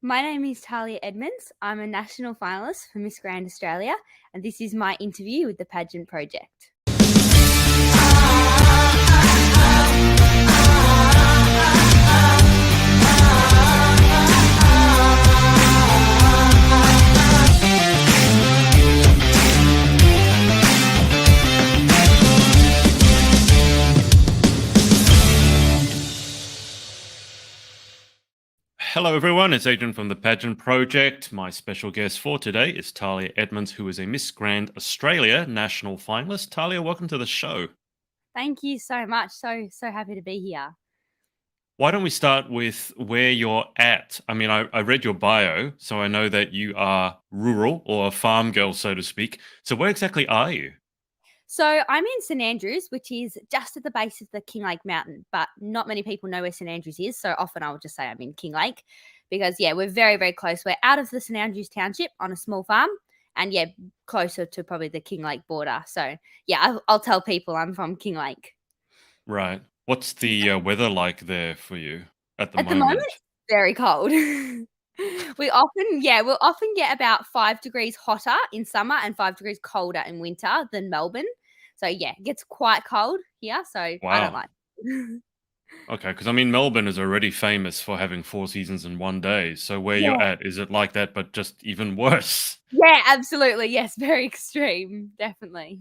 My name is Tahlia Edmonds. I'm a national finalist for Miss Grand Australia, and this is my interview with the Pageant Project. Hello everyone, it's Adrian from the Pageant Project. My special guest for today is Tahlia Edmonds, who is a Miss Grand Australia national finalist. Tahlia, welcome to the show. Thank you so much. So happy to be here. Why don't we start with where you're at? I mean, I read your bio, so I know that you are rural or a farm girl, so to speak. So where exactly are you? So I'm in St Andrews, which is just at the base of the Kinglake Mountain, but not many people know where St Andrews is. So often I will just say I'm in Kinglake because, yeah, we're very, very close. We're out of the St Andrews township on a small farm and, yeah, closer to probably the Kinglake border. So, yeah, I'll tell people I'm from Kinglake. Right. What's the weather like there for you at the At the moment, moment? it's very cold. We'll often get about 5 degrees hotter in summer and 5 degrees colder in winter than Melbourne. So, yeah, it gets quite cold here, so I don't Wow. like it. Okay, because I mean, Melbourne is already famous for having four seasons in one day. So where you're Yeah. at, is it like that, but just even worse? Yeah, absolutely, yes, very extreme, definitely.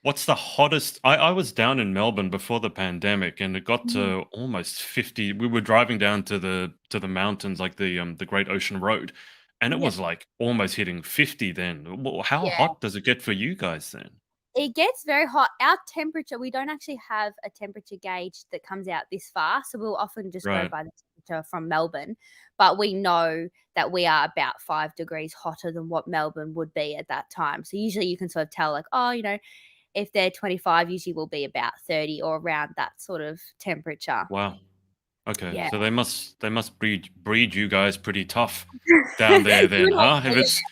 What's the hottest? I was down in Melbourne before the pandemic, and it got Mhm. to almost 50. We were driving down to the mountains, like the Great Ocean Road, and it Yeah, was like almost hitting 50 then. How yeah. hot does it get for you guys then? It gets very hot. Our temperature, we don't actually have a temperature gauge that comes out this far, so we'll often just go Right. by the temperature from Melbourne, but we know that we are about 5 degrees hotter than what Melbourne would be at that time. So usually you can sort of tell like, oh, if they're 25, usually will be about 30 or around that sort of temperature. Wow. Okay. Yeah. So they must breed you guys pretty tough down there You then, would hope huh? If so, it's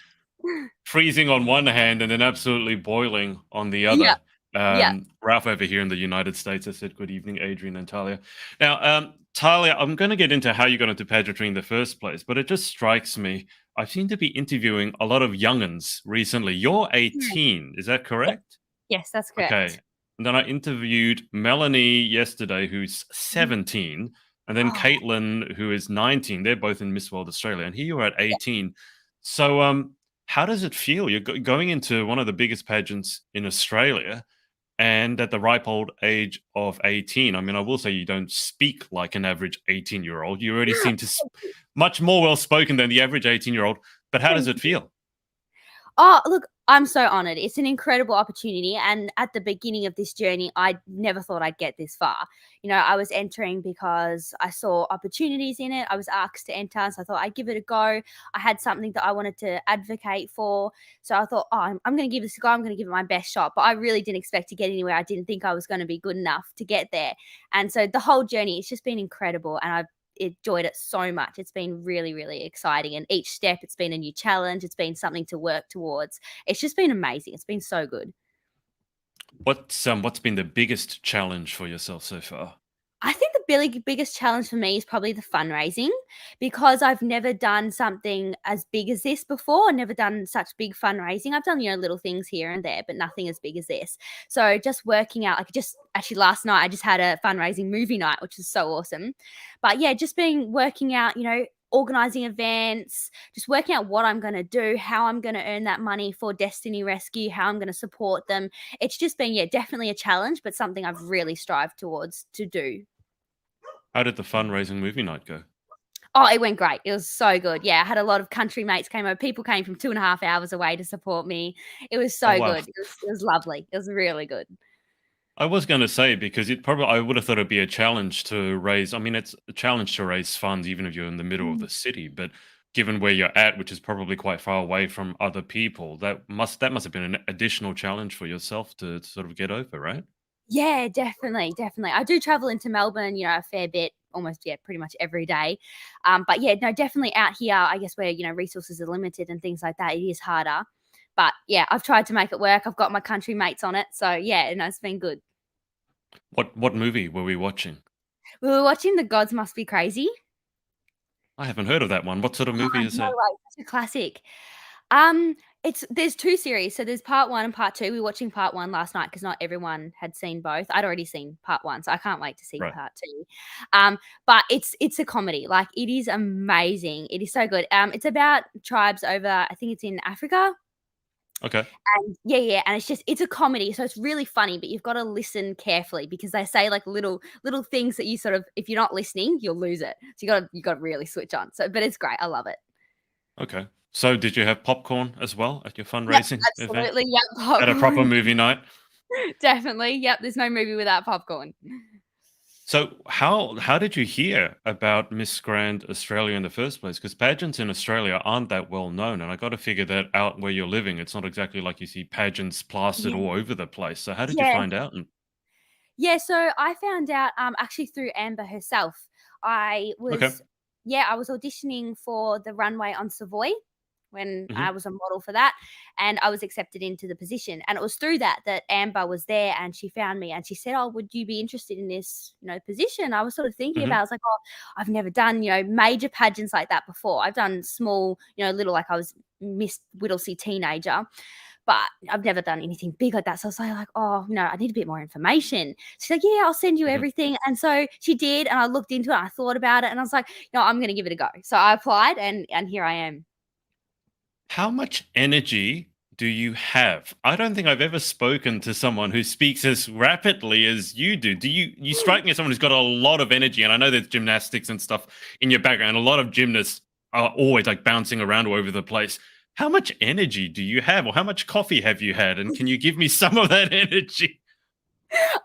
freezing on one hand and then absolutely boiling on the yeah. other. Yeah. Ralph over here in the United States has said, "Good evening, Adrian and Talia." Now, Talia, I'm going to get into how you got into pageantry in the first place, but it just strikes me. I seem to be interviewing a lot of younguns recently. You're Yeah. 18, is that Yeah. correct? Yes, that's Okay. correct. And then I interviewed Melanie yesterday, who's Mhm. 17, and then Oh, Caitlin, who is 19. They're both in Miss World Australia, and here you are at yeah. 18. So, how does it feel? You're going into one of the biggest pageants in Australia, and at the ripe old age of 18. I mean, I will say you don't speak like an average 18-year-old. You already seem to much more well spoken than the average 18-year-old. But how does Thank it you. feel? Oh, look, I'm so honored. It's an incredible opportunity. And at the beginning of this journey, I never thought I'd get this far. I was entering because I saw opportunities in it. I was asked to enter. So I thought I'd give it a go. I had something that I wanted to advocate for. So I thought, oh, I'm going to give this a go. I'm going to give it my best shot. But I really didn't expect to get anywhere. I didn't think I was going to be good enough to get there. And so the whole journey, it's just been incredible. And I've enjoyed it so much. It's been really, really exciting. And each step, it's been a new challenge. It's been something to work towards. It's just been amazing. It's been so good. What's been the biggest challenge for yourself so far? I think the biggest challenge for me is probably the fundraising because I've never done something as big as this before. Never done such big fundraising. I've done, little things here and there, but nothing as big as this. So just working out, like just actually last night, I just had a fundraising movie night, which was so awesome. But yeah, just being working out, organizing events, just working out what I'm going to do, how I'm going to earn that money for Destiny Rescue, how I'm going to support them. It's just been, yeah, definitely a challenge, but something I've really strived towards to do. How did the fundraising movie night go? Oh, it went great. It was so good. Yeah, I had a lot of country mates came over. People came from 2.5 hours away to support me. It was Oh so wow. good. It was lovely. It was really good. I was going to say because I would have thought it'd be a challenge to raise. I mean, it's a challenge to raise funds even if you're in the middle of Mm. the city. But given where you're at, which is probably quite far away from other people, that must have been an additional challenge for yourself to sort of get over, right? Yeah, definitely, definitely. I do travel into Melbourne, a fair bit, almost, yeah, pretty much every day. But yeah, no, definitely out here, I guess where, resources are limited and things like that, it is harder. But yeah, I've tried to make it work. I've got my country mates on it. So yeah, no, it's been good. What movie were we watching? We were watching The Gods Must Be Crazy. I haven't heard of that one. What sort of Oh, movie is no that? way, such a classic. There's 2 series, so there's part 1 and part 2. We were watching part 1 last night because not everyone had seen both. I'd already seen part 1, so I can't wait to see Right. part 2. But it's a comedy, like, it is amazing. It is so good. It's about tribes over, I think it's in Africa, Okay. and yeah, and it's a comedy, so it's really funny, but you've gotta listen carefully because they say, like, little things that you sort of if you're not listening, you'll lose it. So you gotta really switch on. So but it's great. I love it. Okay. So did you have popcorn as well at your Yep, fundraising event? absolutely. Yep, At a proper popcorn. movie night? Definitely. Yep, there's no movie without popcorn. So how did you hear about Miss Grand Australia in the first place? Because pageants in Australia aren't that well known, and I got to figure that out where you're living. It's not exactly like you see pageants plastered Yeah. all over the place. So how did you Yeah. find out? And Yeah, so I found out, actually through Amber herself. I okay. was I was auditioning for the runway on Savoy when Hmm. I was a model for that, and I was accepted into the position, and it was through that Amber was there, and she found me, and she said, "Oh, would you be interested in this, position?" I was sort of thinking about Hmm. it. I was like, "Oh, I've never done, major pageants like that before. I've done small, little like I was Miss Whittlesea teenager, but I've never done anything big like that." So I was like, "Oh, I need a bit more information." She's like, "Yeah, I'll send you Hmm. everything." And so she did, and I looked into it, and I thought about it, and I was like, "No, I'm gonna give it a go." So I applied, and here I am. How much energy do you have? I don't think I've ever spoken to someone who speaks as rapidly as you do. You strike me as someone who's got a lot of energy, and I know there's gymnastics and stuff in your background. A lot of gymnasts are always like bouncing around all over the place. How much energy do you have, or how much coffee have you had? And can you give me some of that energy?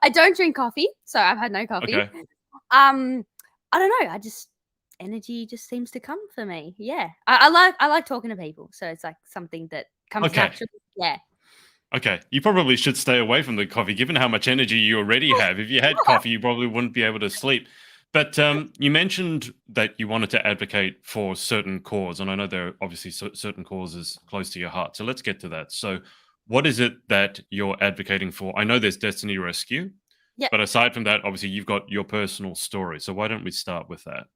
I don't drink coffee, so I've had no coffee. Okay. Um, I don't know, I just energy just seems to come for me. Yeah. I like talking to people, so it's like something that comes Okay. naturally. Yeah. Okay, you probably should stay away from the coffee, given how much energy you already have. If you had coffee, you probably wouldn't be able to sleep. But you mentioned that you wanted to advocate for certain cause, and I know there are obviously certain causes close to your heart. So let's get to that. So, what is it that you're advocating for? I know there's Destiny Rescue, Yep. but aside from that, obviously you've got your personal story. So why don't we start with that?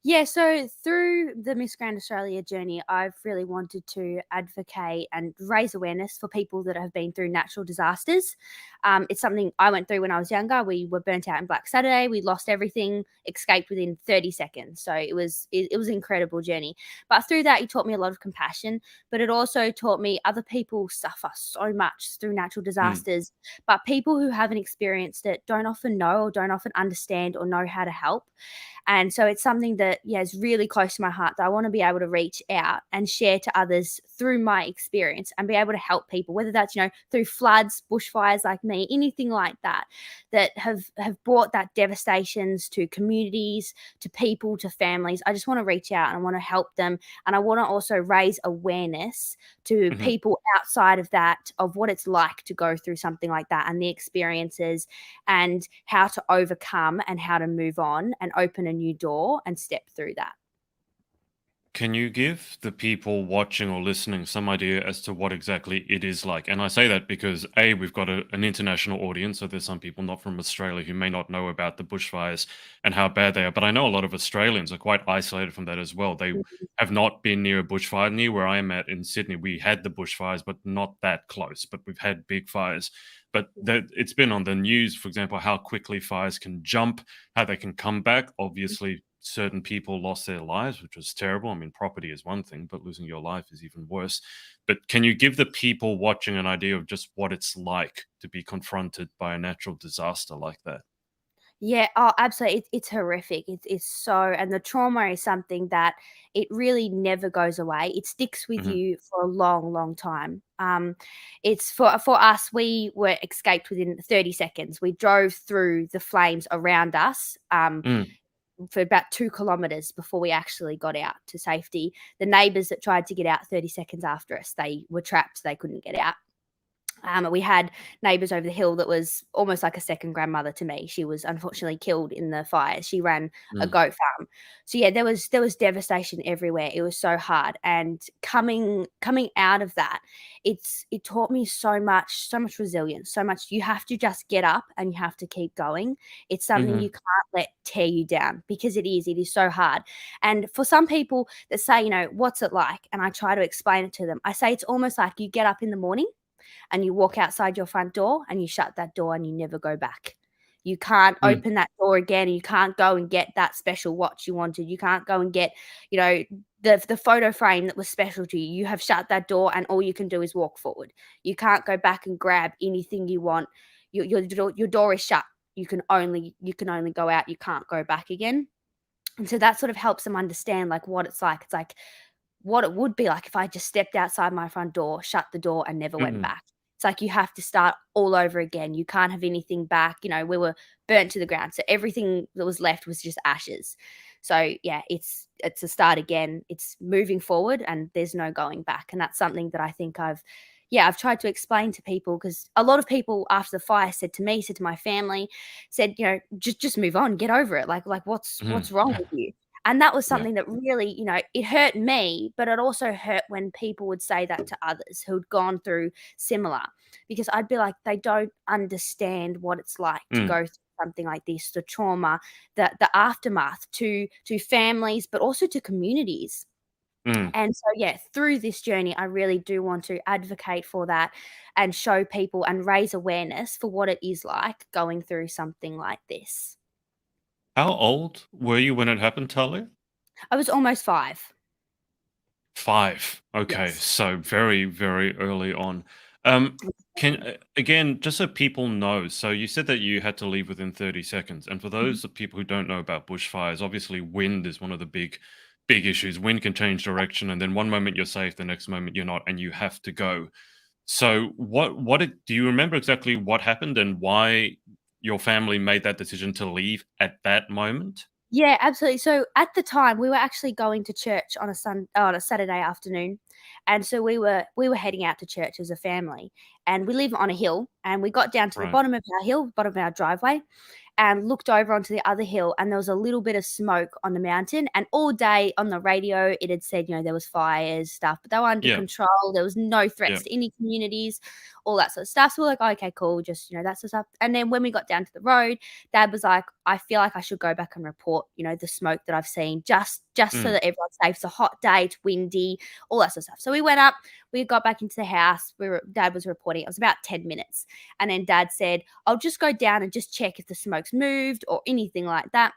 Yeah, so through the Miss Grand Australia journey, I've really wanted to advocate and raise awareness for people that have been through natural disasters. It's something I went through when I was younger. We were burnt out in Black Saturday. We lost everything, escaped within 30 seconds. So it was an incredible journey. But through that, it taught me a lot of compassion. But it also taught me other people suffer so much through natural Mm, disasters. But people who haven't experienced it don't often know or don't often understand or know how to help. And so it's something that, yeah, is really close to my heart that I want to be able to reach out and share to others through my experience and be able to help people, whether that's, through floods, bushfires like me, anything like that, that have brought that devastations to communities, to people, to families. I just want to reach out and I want to help them. And I want to also raise awareness to mhm. people outside of that, of what it's like to go through something like that and the experiences and how to overcome and how to move on and open a new door and step through that. Can you give the people watching or listening some idea as to what exactly it is like? And I say that because A, we've got an international audience, so there's some people not from Australia who may not know about the bushfires and how bad they are. But I know a lot of Australians are quite isolated from that as well. They have not been near a bushfire. Near where I'm at in Sydney, we had the bushfires, but not that close. But we've had big fires. But it's been on the news, for example, how quickly fires can jump, how they can come back. Obviously, certain people lost their lives, which was terrible. I mean, property is one thing, but losing your life is even worse. But can you give the people watching an idea of just what it's like to be confronted by a natural disaster like that? Yeah, oh, absolutely. It's horrific. It's so, and the trauma is something that it really never goes away. It sticks with Hmm. you for a long, long time. It's for us. We were escaped within 30 seconds. We drove through the flames around us. Mm. For about 2 kilometers before we actually got out to safety. The neighbors that tried to get out 30 seconds after us, they were trapped. They couldn't get out. We had neighbours over the hill that was almost like a second grandmother to me. She was unfortunately killed in the fires. She ran a Mm, goat farm. So yeah, there was devastation everywhere. It was so hard. And coming out of that, it taught me so much resilience, so much you have to just get up and you have to keep going. It's something you mhm, can't let tear you down because it is so hard. And for some people that say, what's it like? And I try to explain it to them. I say it's almost like you get up in the morning and you walk outside your front door and you shut that door and you never go back. You can't mm, open that door again. You can't go and get that special watch you wanted. You can't go and get, you know, the photo frame that was special to you. You have shut that door and all you can do is walk forward. You can't go back and grab anything you want. Your door is shut. You can only go out. You can't go back again. And so that sort of helps them understand like what it's like. It's like what it would be like if I just stepped outside my front door, shut the door, and never went mm, back. It's like you have to start all over again. You can't have anything back. We were burnt to the ground. So everything that was left was just ashes. So yeah, it's a start again. It's moving forward and there's no going back. And that's something that I think I've tried to explain to people because a lot of people after the fire said to me, said to my family, said, just move on, get over it. Like mhm. what's wrong with you? And that was Yeah. something that really, it hurt me, but it also hurt when people would say that to others who'd gone through similar, because I'd be like, they don't understand what it's like to Mm, go through something like this, the trauma, the aftermath to families, but also to communities. mm. And so, yeah, through this journey, I really do want to advocate for that and show people and raise awareness for what it is like going through something like this. How old were you when it happened, Talia? I was almost 5. 5. Okay, Yes. so very, very early on. Again, just so people know, so you said that you had to leave within 30 seconds. And for Mhm. those of people who don't know about bushfires, obviously wind is one of the big issues. Wind can change direction, and then one moment you're safe, the next moment you're not, and you have to go. So do you remember exactly what happened and why your family made that decision to leave at that moment? Yeah, absolutely. So at the time, we were actually going to church on a Saturday afternoon, and so we were heading out to church as a family, and we live on a hill, and we got down to the Right. bottom of our hill, bottom of our driveway, and looked over onto the other hill, and there was a little bit of smoke on the mountain. And all day on the radio, it had said, there was fires, stuff, but they were under Yeah. control. There was no Yeah. threats to any communities, all that sort of stuff. So we're like, oh, okay, cool, just that sort of stuff. And then when we got down to the road, Dad was like, I feel like I should go back and report, the smoke that I've seen, just so Mm, that everyone's safe. It's a hot day, it's windy, all that sort of stuff. So we went up, we got back into the house. Dad was reporting. It was about 10 minutes, and then Dad said, I'll just go down and just check if the smoke's moved or anything like that.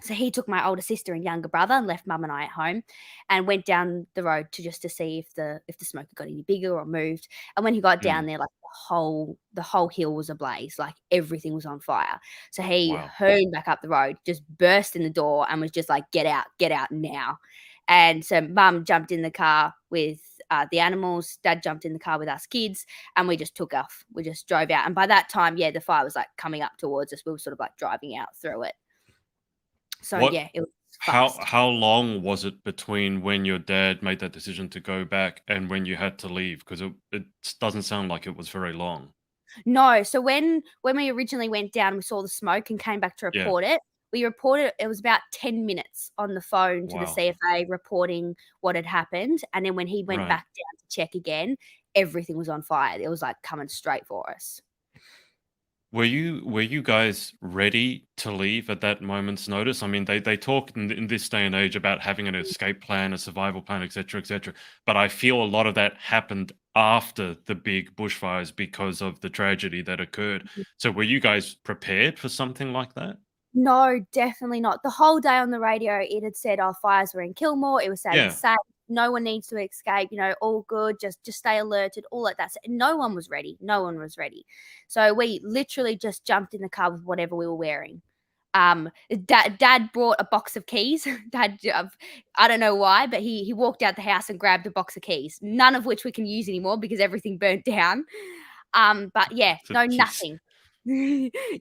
So he took my older sister and younger brother and left Mum and I at home, and went down the road to see if the smoke had got any bigger or moved. And when he got down mm. there, like the whole hill was ablaze, like everything was on fire. So he Wow. hurried back up the road, just burst in the door and was just like, get out now. And so Mum jumped in the car with the animals. Dad jumped in the car with us kids, and we just took off. We just drove out. And by that time, yeah, the fire was like coming up towards us. We were sort of like driving out through it. So What yeah, it was how fast. how long was it between when your dad made that decision to go back and when you had to leave? Because it doesn't sound like it was very long. No, so when we originally went down, we saw the smoke and came back to Yeah. report it. We reported it was about 10 minutes on the phone to the Wow. CFA reporting what had happened, and then when he went Right. back down to check again, everything was on fire. It was, like, coming straight for us. Were you guys ready to leave at that moment's notice? I mean, they talk in this day and age about having an escape plan, a survival plan, etc., etc. But I feel a lot of that happened after the big bushfires because of the tragedy that occurred. So were you guys prepared for something like that? No, definitely not. The whole day on the radio, it had said, "Oh, fires were in Kilmore." It was saying it's Yeah. safe. No one needs to escape. All good. Just stay alerted. All like that. So no one was ready. No one was ready. So we literally just jumped in the car with whatever we were wearing. Dad brought a box of keys. I don't know why, but he walked out the house and grabbed a box of keys. None of which we can use anymore because everything burnt down. But yeah, The no, keys. nothing.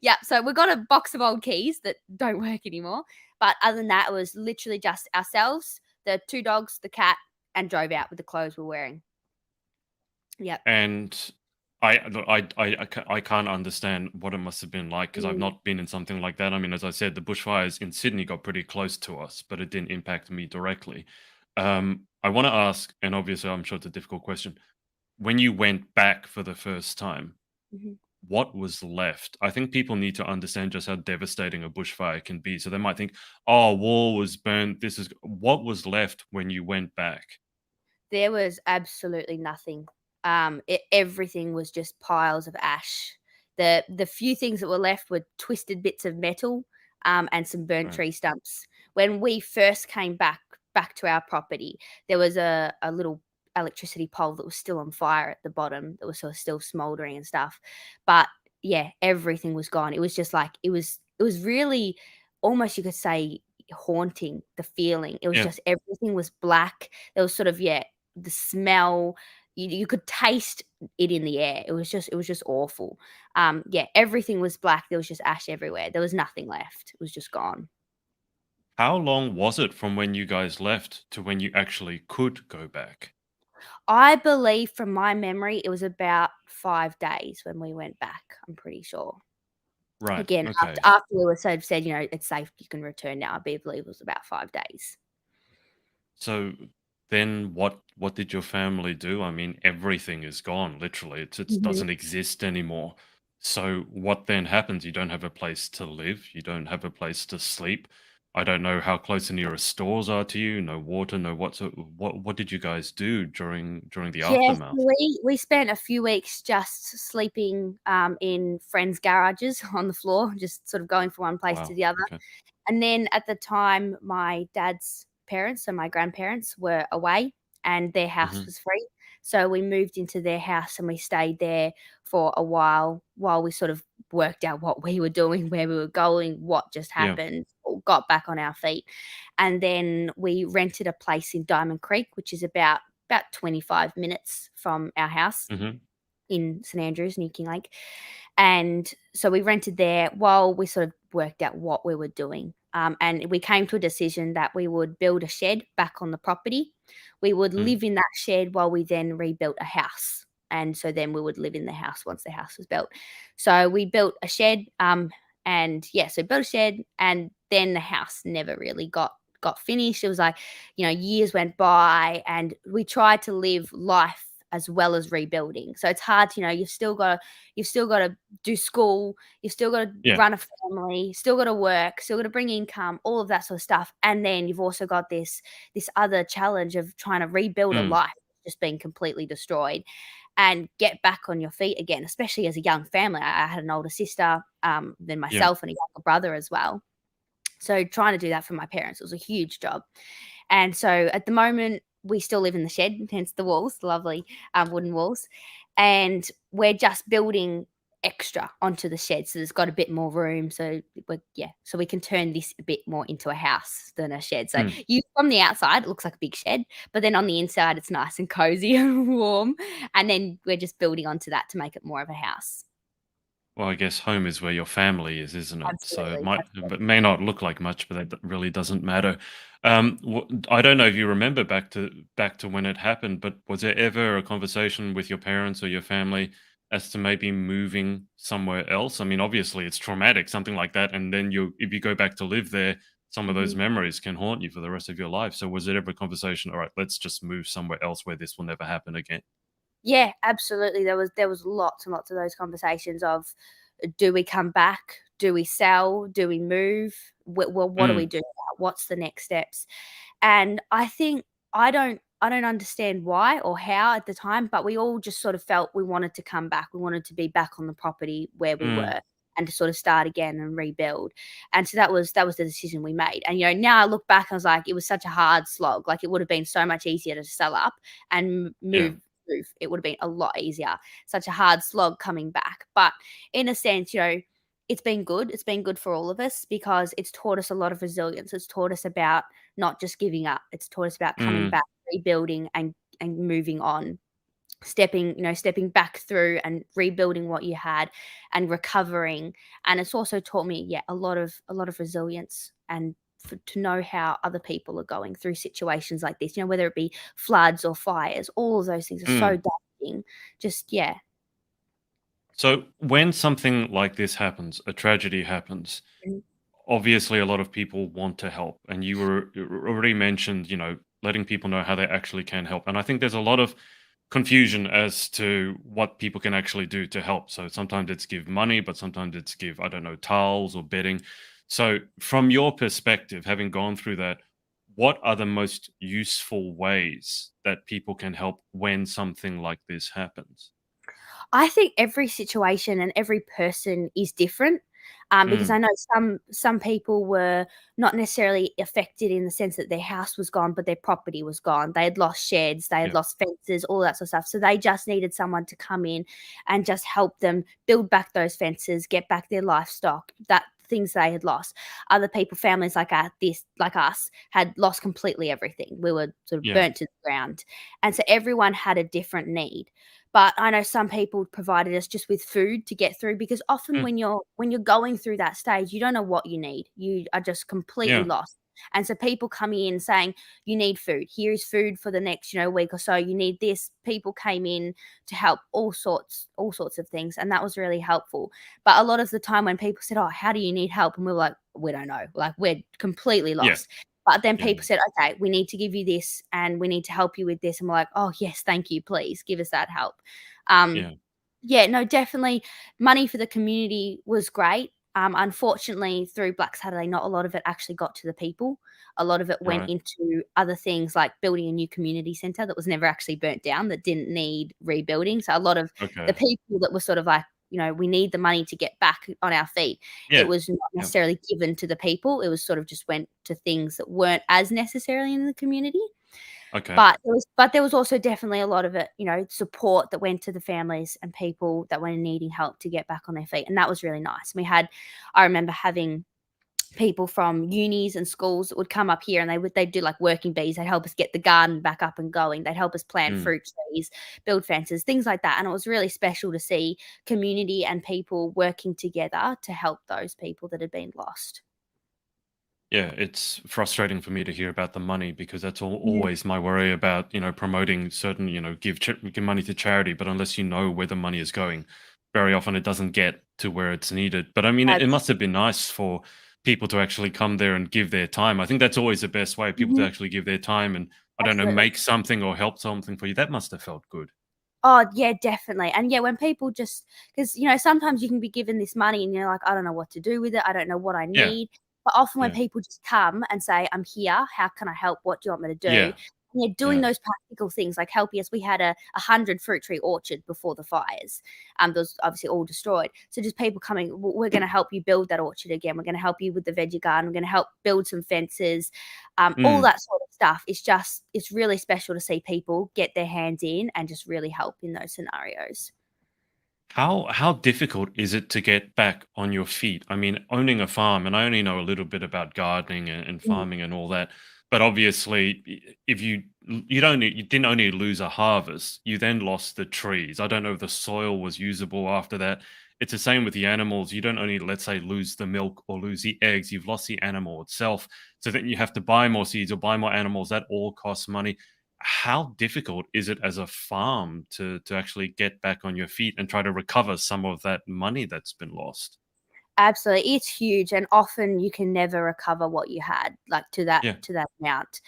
Yeah, so we got a box of old keys that don't work anymore. But other than that, it was literally just ourselves, the 2 dogs, the cat, and drove out with the clothes we're wearing. Yep. And I can't understand what it must have been like because I've Mm, not been in something like that. I mean, as I said, the bushfires in Sydney got pretty close to us, but it didn't impact me directly. I want to ask, and obviously I'm sure it's a difficult question. When you went back for the first time, mhm. what was left? I think people need to understand just how devastating a bushfire can be. So they might think, "Oh, wall was burnt. This is what was left when you went back." There was absolutely nothing. Everything was just piles of ash. The few things that were left were twisted bits of metal, and some burnt Right. tree stumps. When we first came back to our property, there was a little electricity pole that was still on fire at the bottom that was sort of still smoldering and stuff. But yeah, everything was gone. It was just like it was really almost, you could say, haunting, the feeling. It was Yeah. just everything was black. There was sort of, yeah, the smell, you could taste it in the air. It was just awful. Yeah, everything was black. There was just ash everywhere. There was nothing left. It was just gone. How long was it from when you guys left to when you actually could go back? I believe from my memory, it was about 5 days when we went back, I'm pretty sure. Right. Again, after Okay. after we were sort of said, "It's safe, you can return now," believe it was about 5 days. So then what did your family do? I mean, everything is gone, literally. It Mhm. doesn't exist anymore. So what then happens? You don't have a place to live, you don't have a place to sleep. I don't know how close the nearest stores are to you, no water, no what so what did you guys do during the Yeah, so aftermath? we spent a few weeks just sleeping, in friends' garages on the floor, just sort of going from one place to Wow. the other. Okay. And then at the time, my dad's parents, so my grandparents, were away and their house Hmm. was free. So we moved into their house and we stayed there for a while we sort of worked out what we were doing, where we were going, what just Yeah. happened, or got back on our feet. And then we rented a place in Diamond Creek, which is about 25 minutes from our house Hmm. in St Andrews near Kinglake. And so we rented there while we sort of worked out what we were doing. And we came to a decision that we would build a shed back on the property. We would Mm. live in that shed while we then rebuilt a house. And so then we would live in the house once the house was built. So we built a shed, and yeah, so built a shed, and then the house never really got finished. It was like, years went by, and we tried to live life as well as rebuilding. So it's hard, you've still got to do school, you've still got to Yeah. run a family, still got to work, still got to bring income, all of that sort of stuff. And then you've also got this other challenge of trying to rebuild a Mm. life just being completely destroyed and get back on your feet again, especially as a young family. I had an older sister, then Yeah. myself and a younger brother as well. So trying to do that for my parents was a huge job. And so at the moment, we still live in the shed, hence the walls, the lovely wooden walls. And we're just building extra onto the shed. So there's got a bit more room. So we can turn this a bit more into a house than a shed. So Mm. from the outside, it looks like a big shed, but then on the inside, it's nice and cozy and warm. And then we're just building onto that to make it more of a house. Well, I guess home is where your family is, isn't it? So Absolutely. it may not look like much, but that really doesn't matter. I don't know if you remember back to when it happened, but was there ever a conversation with your parents or your family as to maybe moving somewhere else? I mean, obviously it's traumatic, something like that, and then if you go back to live there, some of those Mhm. memories can haunt you for the rest of your life. So was there ever a conversation? All right, let's just move somewhere else where this will never happen again. Yeah, absolutely. There was lots and lots of those conversations of, do we come back? Do we sell? Do we move? Well, what do we Mm, do now? What's the next steps? And I think I don't understand why or how at the time, but we all just sort of felt we wanted to come back. We wanted to be back on the property where we mm, were and to sort of start again and rebuild. And so that was the decision we made. And now I look back, I was like, it was such a hard slog. Like, it would have been so much easier to sell up and yeah. move. It would have been a lot easier. Such a hard slog coming back. But in a sense, it's been good. It's been good for all of us because it's taught us a lot of resilience. It's taught us about not just giving up. It's taught us about coming Mm, back, rebuilding, and moving on. Stepping back through and rebuilding what you had and recovering. And it's also taught me, yeah, a lot of resilience, and to know how other people are going through situations like this, whether it be floods or fires. All of those things are so mm. daunting. Just, yeah. So when something like this happens, a tragedy happens, obviously a lot of people want to help, and you already mentioned, letting people know how they actually can help. And I think there's a lot of confusion as to what people can actually do to help. So sometimes it's give money, but sometimes it's give, I don't know, towels or bedding. So from your perspective, having gone through that, what are the most useful ways that people can help when something like this happens? I think every situation and every person is different, because I Mm, know some people were not necessarily affected in the sense that their house was gone, but their property was gone. They had lost sheds, they had yeah. lost fences, all that sort of stuff. So they just needed someone to come in and just help them build back those fences, get back their livestock, that things they had lost. Other people, families like us, had lost completely everything. We were sort of Yeah. burnt to the ground, and so everyone had a different need. But I know some people provided us just with food to get through, because often Mm, when you're going through that stage, you don't know what you need. You are just completely yeah. lost. And so people coming in saying, "You need food. Here is food for the next, week or so. You need this." People came in to help all sorts of things, and that was really helpful. But a lot of the time when people said, "Oh, how do you need help?" and we were like, "We don't know. Like, we're completely Yeah. lost." But then Yeah. people said, "Okay, we need to give you this and we need to help you with this." And we're like, "Oh, yes, thank you. Please give us that help." Um, Yeah. yeah, no, definitely money for the community was great. Unfortunately, through Black Saturday, not a lot of it actually got to the people. A lot of it went Right. into other things like building a new community centre that was never actually burnt down, that didn't need rebuilding. So a lot of the Okay. people that were sort of like, we need the money to get back on our feet, it Yeah. was not Yeah. necessarily given to the people. It was sort of just went to things that weren't as necessarily in the community. Okay. But there was also definitely a lot of it, support that went to the families and people that were needing help to get back on their feet, and that was really nice. I remember having people from unis and schools that would come up here, and they'd do like working bees. They'd help us get the garden back up and going. They'd help us plant Mm. fruit trees, build fences, things like that. And it was really special to see community and people working together to help those people that had been lost. Yeah, it's frustrating for me to hear about the money because that's Yeah, always my worry about, promoting certain, give money to charity, but unless you know where the money is going, very often it doesn't get to where it's needed. But I mean, it abs- must have been nice for people to actually come there and give their time. I think that's always the best way, people to mhm, actually give their time and, I don't know, absolutely. make something or help something for you. That must have felt good. Oh, yeah, definitely. And yeah, when people just, because sometimes you can be given this money and you're like, "I don't know what to do with it. I don't know what I Yeah. need." But often when Yeah. people just come and say, "I'm here. How can I help? What do you want me to do?" Yeah. And they're doing Yeah. those practical things like helping us. We had a 100 fruit tree orchard before the fires. Those obviously all destroyed. So just people coming, We're going to help you build that orchard again. We're going to help you with the veggie garden. We're going to help build some fences." All Mm. that sort of stuff. It's really special to see people get their hands in and just really help in those scenarios. How difficult is it to get back on your feet? I mean, owning a farm, and I only know a little bit about gardening and Mm, farming and all that. But obviously, if you didn't only lose a harvest, you then lost the trees. I don't know if the soil was usable after that. It's the same with the animals. You don't only, let's say, lose the milk or lose the eggs, you've lost the animal itself. So then you have to buy more seeds or buy more animals. That all costs money. How difficult is it as a farm to actually get back on your feet and try to recover some of that money that's been lost? absolutely, it's huge, and often you can never recover what you had, like Yeah. to that amount.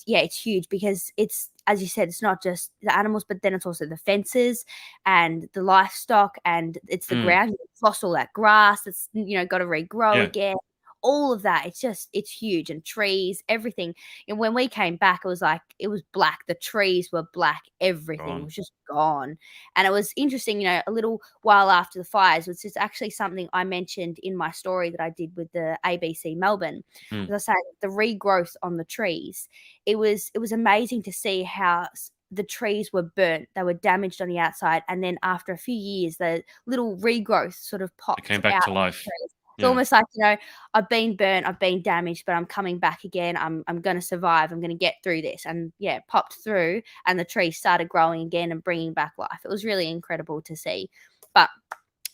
It's huge because it's, as you said, it's not just the animals, but then it's also the fences and the livestock, and it's the Mm. ground. You've lost all that grass that's got to regrow Yeah. again. All of that, it's huge, and trees, everything. And when we came back, it was like it was black. The trees were black. Everything Gone. was just gone. And it was interesting, a little while after the fires, which is actually something I mentioned in my story that I did with the ABC Melbourne. Mm. As I say, the regrowth on the trees, it was amazing to see how the trees were burnt, they were damaged on the outside, and then after a few years, the little regrowth sort of It popped came back out to of the life. trees. It's Yeah. almost like, I've been burnt, I've been damaged, but I'm coming back again. I'm gonna survive. I'm gonna get through this. And yeah, it popped through, and the trees started growing again and bringing back life. It was really incredible to see. But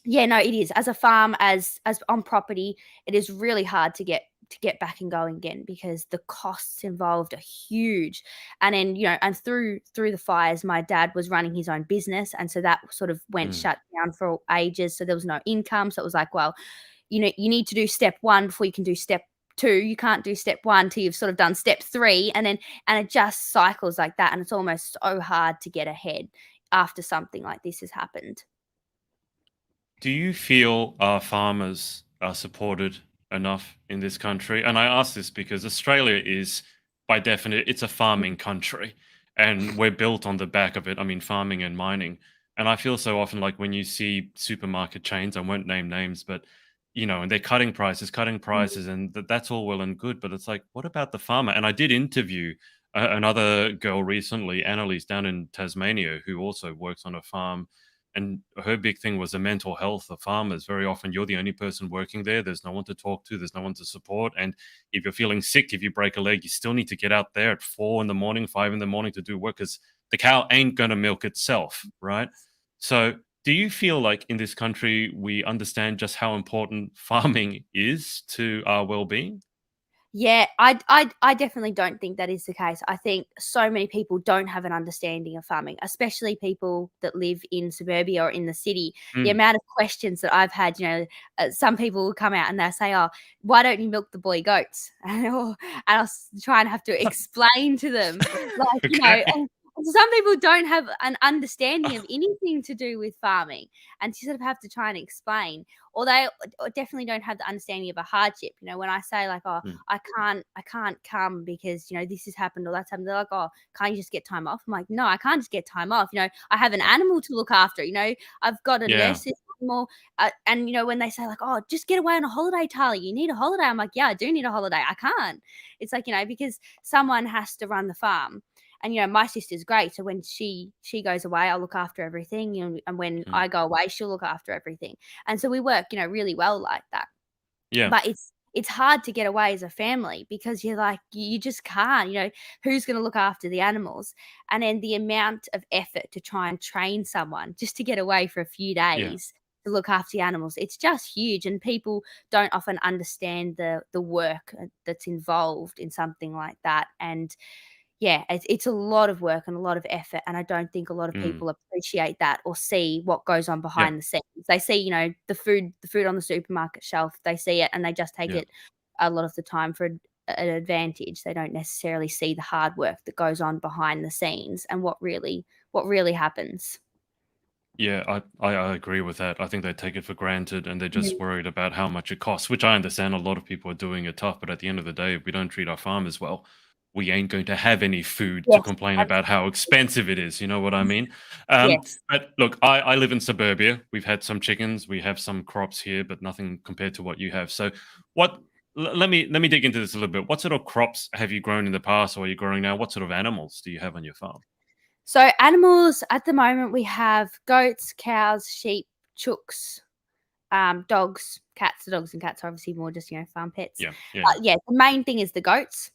yeah, no, it is. As a farm, as on property, it is really hard to get to get back and going again, because the costs involved are huge. And then, and through the fires, my dad was running his own business, and so that sort of went Mm. shut down for ages. So there was no income. So it was like, well, you need to do step one before you can do step two. You can't do step one till you've sort of done step three, and it just cycles like that. And it's almost so hard to get ahead after something like this has happened. Do you feel our farmers are supported enough in this country? And I ask this because Australia is, by definition, it's a farming country, and we're built on the back of it. I mean, farming and mining. And I feel so often like when you see supermarket chains, I won't name names, but and they're cutting Mm. prices, and that's all well and good. But it's like, what about the farmer? And I did interview another girl recently, Annalise, down in Tasmania, who also works on a farm, and her big thing was the mental health of farmers. Very often, you're the only person working there. There's no one to talk to. There's no one to support. And if you're feeling sick, if you break a leg, you still need to get out there at 4 in the morning, 5 in the morning to do work, because the cow ain't going to milk itself, right? So, do you feel like in this country we understand just how important farming is to our well-being? Yeah, I definitely don't think that is the case. I think so many people don't have an understanding of farming, especially people that live in suburbia or in the city. The Mm. amount of questions that I've had, some people will come out and they'll say, "Oh, why don't you milk the boy goats?" And I'll try and have to explain to them, like, Okay. and some people don't have an understanding of anything to do with farming, and you sort of have to try and explain, or they definitely don't have the understanding of a hardship. When I say like, "Oh, Mm. I can't come because this has happened or that's happened." They're like, "Oh, can't you just get time off?" I'm like, "No, I can't just get time off. I have an animal to look after. I've got to Yeah. nurse this animal." And when they say like, "Oh, just get away on a holiday, Talia. You need a holiday." I'm like, "Yeah, I do need a holiday. I can't." It's like, because someone has to run the farm. And my sister's great. So when she goes away, I'll look after everything. And when Mm. I go away, she'll look after everything. And so we work, really well like that. Yeah. But it's hard to get away as a family because you're like, you just can't, who's going to look after the animals? And then the amount of effort to try and train someone just to get away for a few Yeah. days to look after the animals, it's just huge. And people don't often understand the work that's involved in something like that. And yeah, it's a lot of work and a lot of effort, and I don't think a lot of Mm. people appreciate that or see what goes on Yeah. behind the scenes. They see, the food on the supermarket shelf, they see it and they just take Yeah. it a lot of the time for an advantage. They don't necessarily see the hard work that goes on behind the scenes and what really happens. Yeah, I agree with that. I think they take it for granted and they're just Mhm. worried about how much it costs, which I understand a lot of people are doing it tough. But at the end of the day, if we don't treat our farmers well, we ain't going to have any food to Yes, complain about how absolutely. expensive it is. You know what I mean? Yes. But look, I live in suburbia. We've had some chickens, we have some crops here, but nothing compared to what you have. So, what? Let me dig into this a little bit. What sort of crops have you grown in the past, or are you growing now? What sort of animals do you have on your farm? So animals at the moment we have goats, cows, sheep, chooks, dogs, cats. The dogs and cats are obviously more just, farm pets. Yeah, yeah, yeah. But yeah, the main thing is the goats.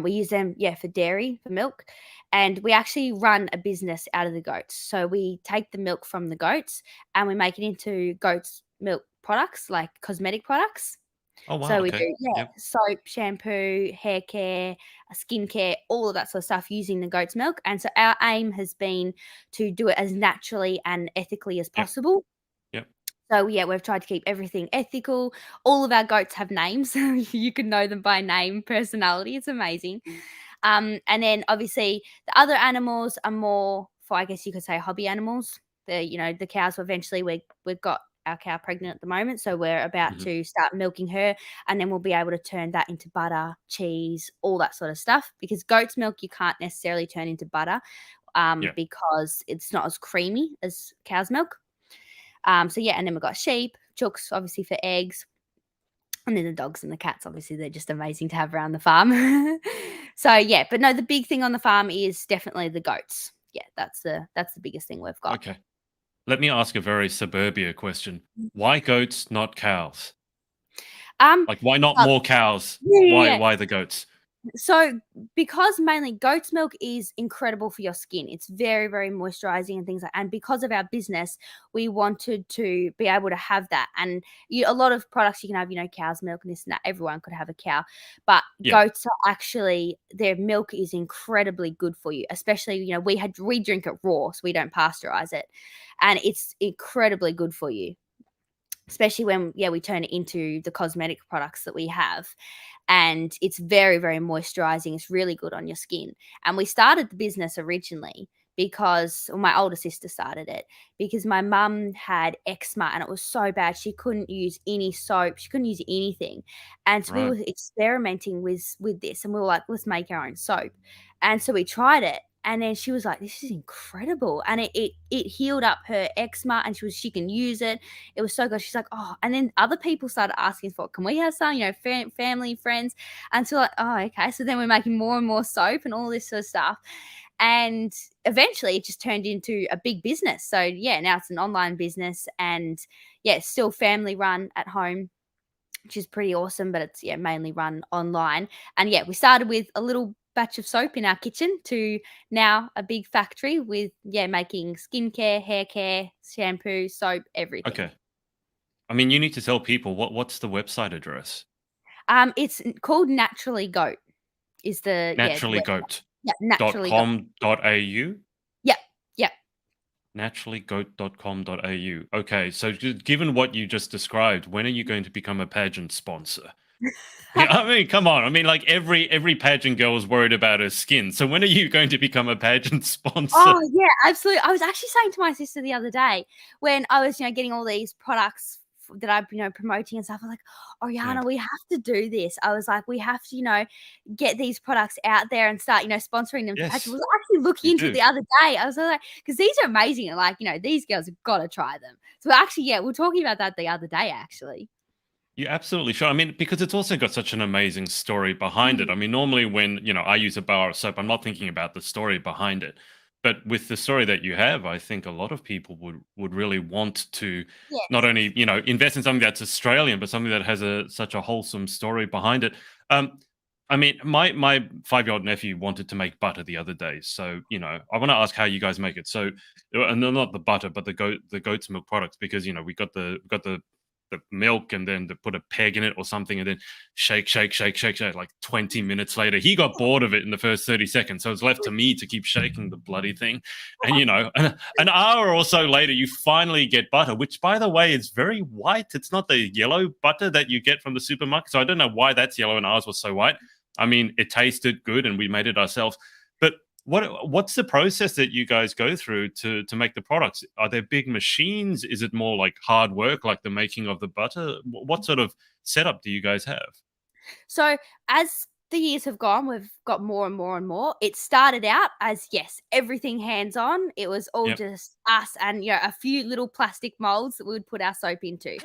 We use them, yeah, for dairy, for milk, and we actually run a business out of the goats. So we take the milk from the goats and we make it into goats milk products, like cosmetic products. Oh wow. So we Okay. do, yeah, Yep. soap, shampoo, hair care, skincare, all of that sort of stuff using the goat's milk. And so our aim has been to do it as naturally and ethically as Yep. possible. Yep. So yeah, we've tried to keep everything ethical. All of our goats have names. You can know them by name, personality. It's amazing. And then obviously the other animals are more for, I guess you could say, hobby animals. The cows. Eventually we've got our cow pregnant at the moment, so we're about Mhm. to start milking her, and then we'll be able to turn that into butter, cheese, all that sort of stuff. Because goat's milk you can't necessarily turn into butter, Yeah. because it's not as creamy as cow's milk. So yeah, and then we've got sheep, chooks, obviously for eggs, and then the dogs and the cats. Obviously, they're just amazing to have around the farm. So yeah, but no, the big thing on the farm is definitely the goats. Yeah, that's the biggest thing we've got. Okay. Let me ask a very suburbia question. Why goats, not cows? Um, Like, why not well, more cows? yeah, yeah, Why yeah. why the goats? So, because mainly goat's milk is incredible for your skin, it's very, very moisturizing and things like. And because of our business, we wanted to be able to have that. And a lot of products you can have, cow's milk and this and that. Everyone could have a cow, but Yeah. goats are actually their milk is incredibly good for you. Especially, we drink it raw, so we don't pasteurize it, and it's incredibly good for you. Especially when we turn it into the cosmetic products that we have, and it's very, very moisturizing. It's really good on your skin. And we started the business originally because my older sister started it because my mum had eczema and it was so bad she couldn't use any soap, she couldn't use anything. And so we Right. were experimenting with this, and we were like, let's make our own soap. And so we tried it, and then she was like, this is incredible. And it healed up her eczema, and she can use it. It was so good. She's like, oh, and then other people started asking for it. Can we have some, family, friends? And so like, oh, okay. So then we're making more and more soap and all this sort of stuff. And eventually it just turned into a big business. So yeah, now it's an online business, and yeah, it's still family run at home, which is pretty awesome, but it's mainly run online. And yeah, we started with a little batch of soap in our kitchen to now a big factory with making skincare, hair care, shampoo, soap, everything. Okay. I mean, you need to tell people what's the website address? It's called Naturally Goat is the website. Yeah, Naturally Goat. Naturallygoat.com.au? Yep, yep. Naturallygoat.com.au. Okay, so given what you just described, when are you going to become a pageant sponsor? Yeah, I mean, come on. I mean, like every pageant girl is worried about her skin. So when are you going to become a pageant sponsor? Oh, yeah, absolutely. I was actually saying to my sister the other day when I was, getting all these products that I'm, promoting and stuff. I was like, Yeah. Oriana, we have to do this. I was like, we have to, get these products out there and start, sponsoring them for pageants. I Yes, was actually looking you into it do. the other day. I was like, because these are amazing. And like, these girls have got to try them. So actually, yeah, we're talking about that the other day, actually. You absolutely should. I mean, because it's also got such an amazing story behind it. Mm, I mean, normally when, I use a bar of soap, I'm not thinking about the story behind it. But with the story that you have, I think a lot of people would really want to not yes. only, invest in something that's Australian, but something that has such a wholesome story behind it. Um, I mean, my 5-year-old nephew wanted to make butter the other day. So, I want to ask how you guys make it. So, and not the butter, but the goat's milk products, because we got the milk and then to put a peg in it or something and then shake, shake, shake, shake, shake. Like 20 minutes later, he got bored of it in the first 30 seconds. So it's left to me to keep shaking the bloody thing. And, an hour or so later, you finally get butter, which, by the way, is very white. It's not the yellow butter that you get from the supermarket. So I don't know why that's yellow and ours was so white. I mean, it tasted good and we made it ourselves. But what's the process that you guys go through to make the products? Are there big machines? Is it more like hard work, like the making of the butter? What sort of setup do you guys have? So as the years have gone, we've got more and more and more. It started out as yes, everything hands on. It was all Yep. just us and a few little plastic molds that we would put our soap into.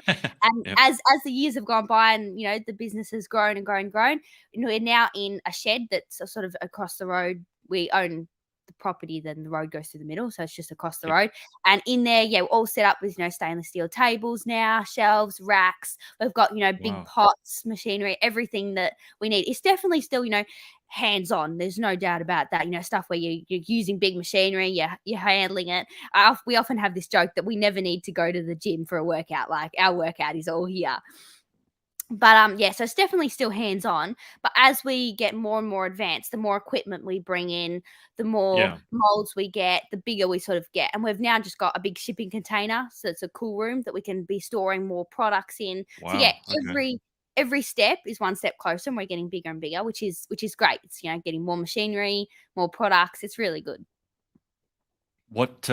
And Yep. as the years have gone by and the business has grown and grown and grown, we're now in a shed that's sort of across the road. We own the property, then the road goes through the middle, so it's just across the Yep. road. And in there, we're all set up with stainless steel tables now, shelves, racks. We've got big Wow. pots, machinery, everything that we need. It's definitely still hands on. There's no doubt about that. Stuff where you're using big machinery, you're handling it. We often have this joke that we never need to go to the gym for a workout. Like our workout is all here. But yeah, so it's definitely still hands on. But as we get more and more advanced, the more equipment we bring in, the more Yeah. molds we get, the bigger we sort of get. And we've now just got a big shipping container, so it's a cool room that we can be storing more products in. So yeah, Wow. Okay. every step is one step closer, and we're getting bigger and bigger, which is great. It's getting more machinery, more products. It's really good. What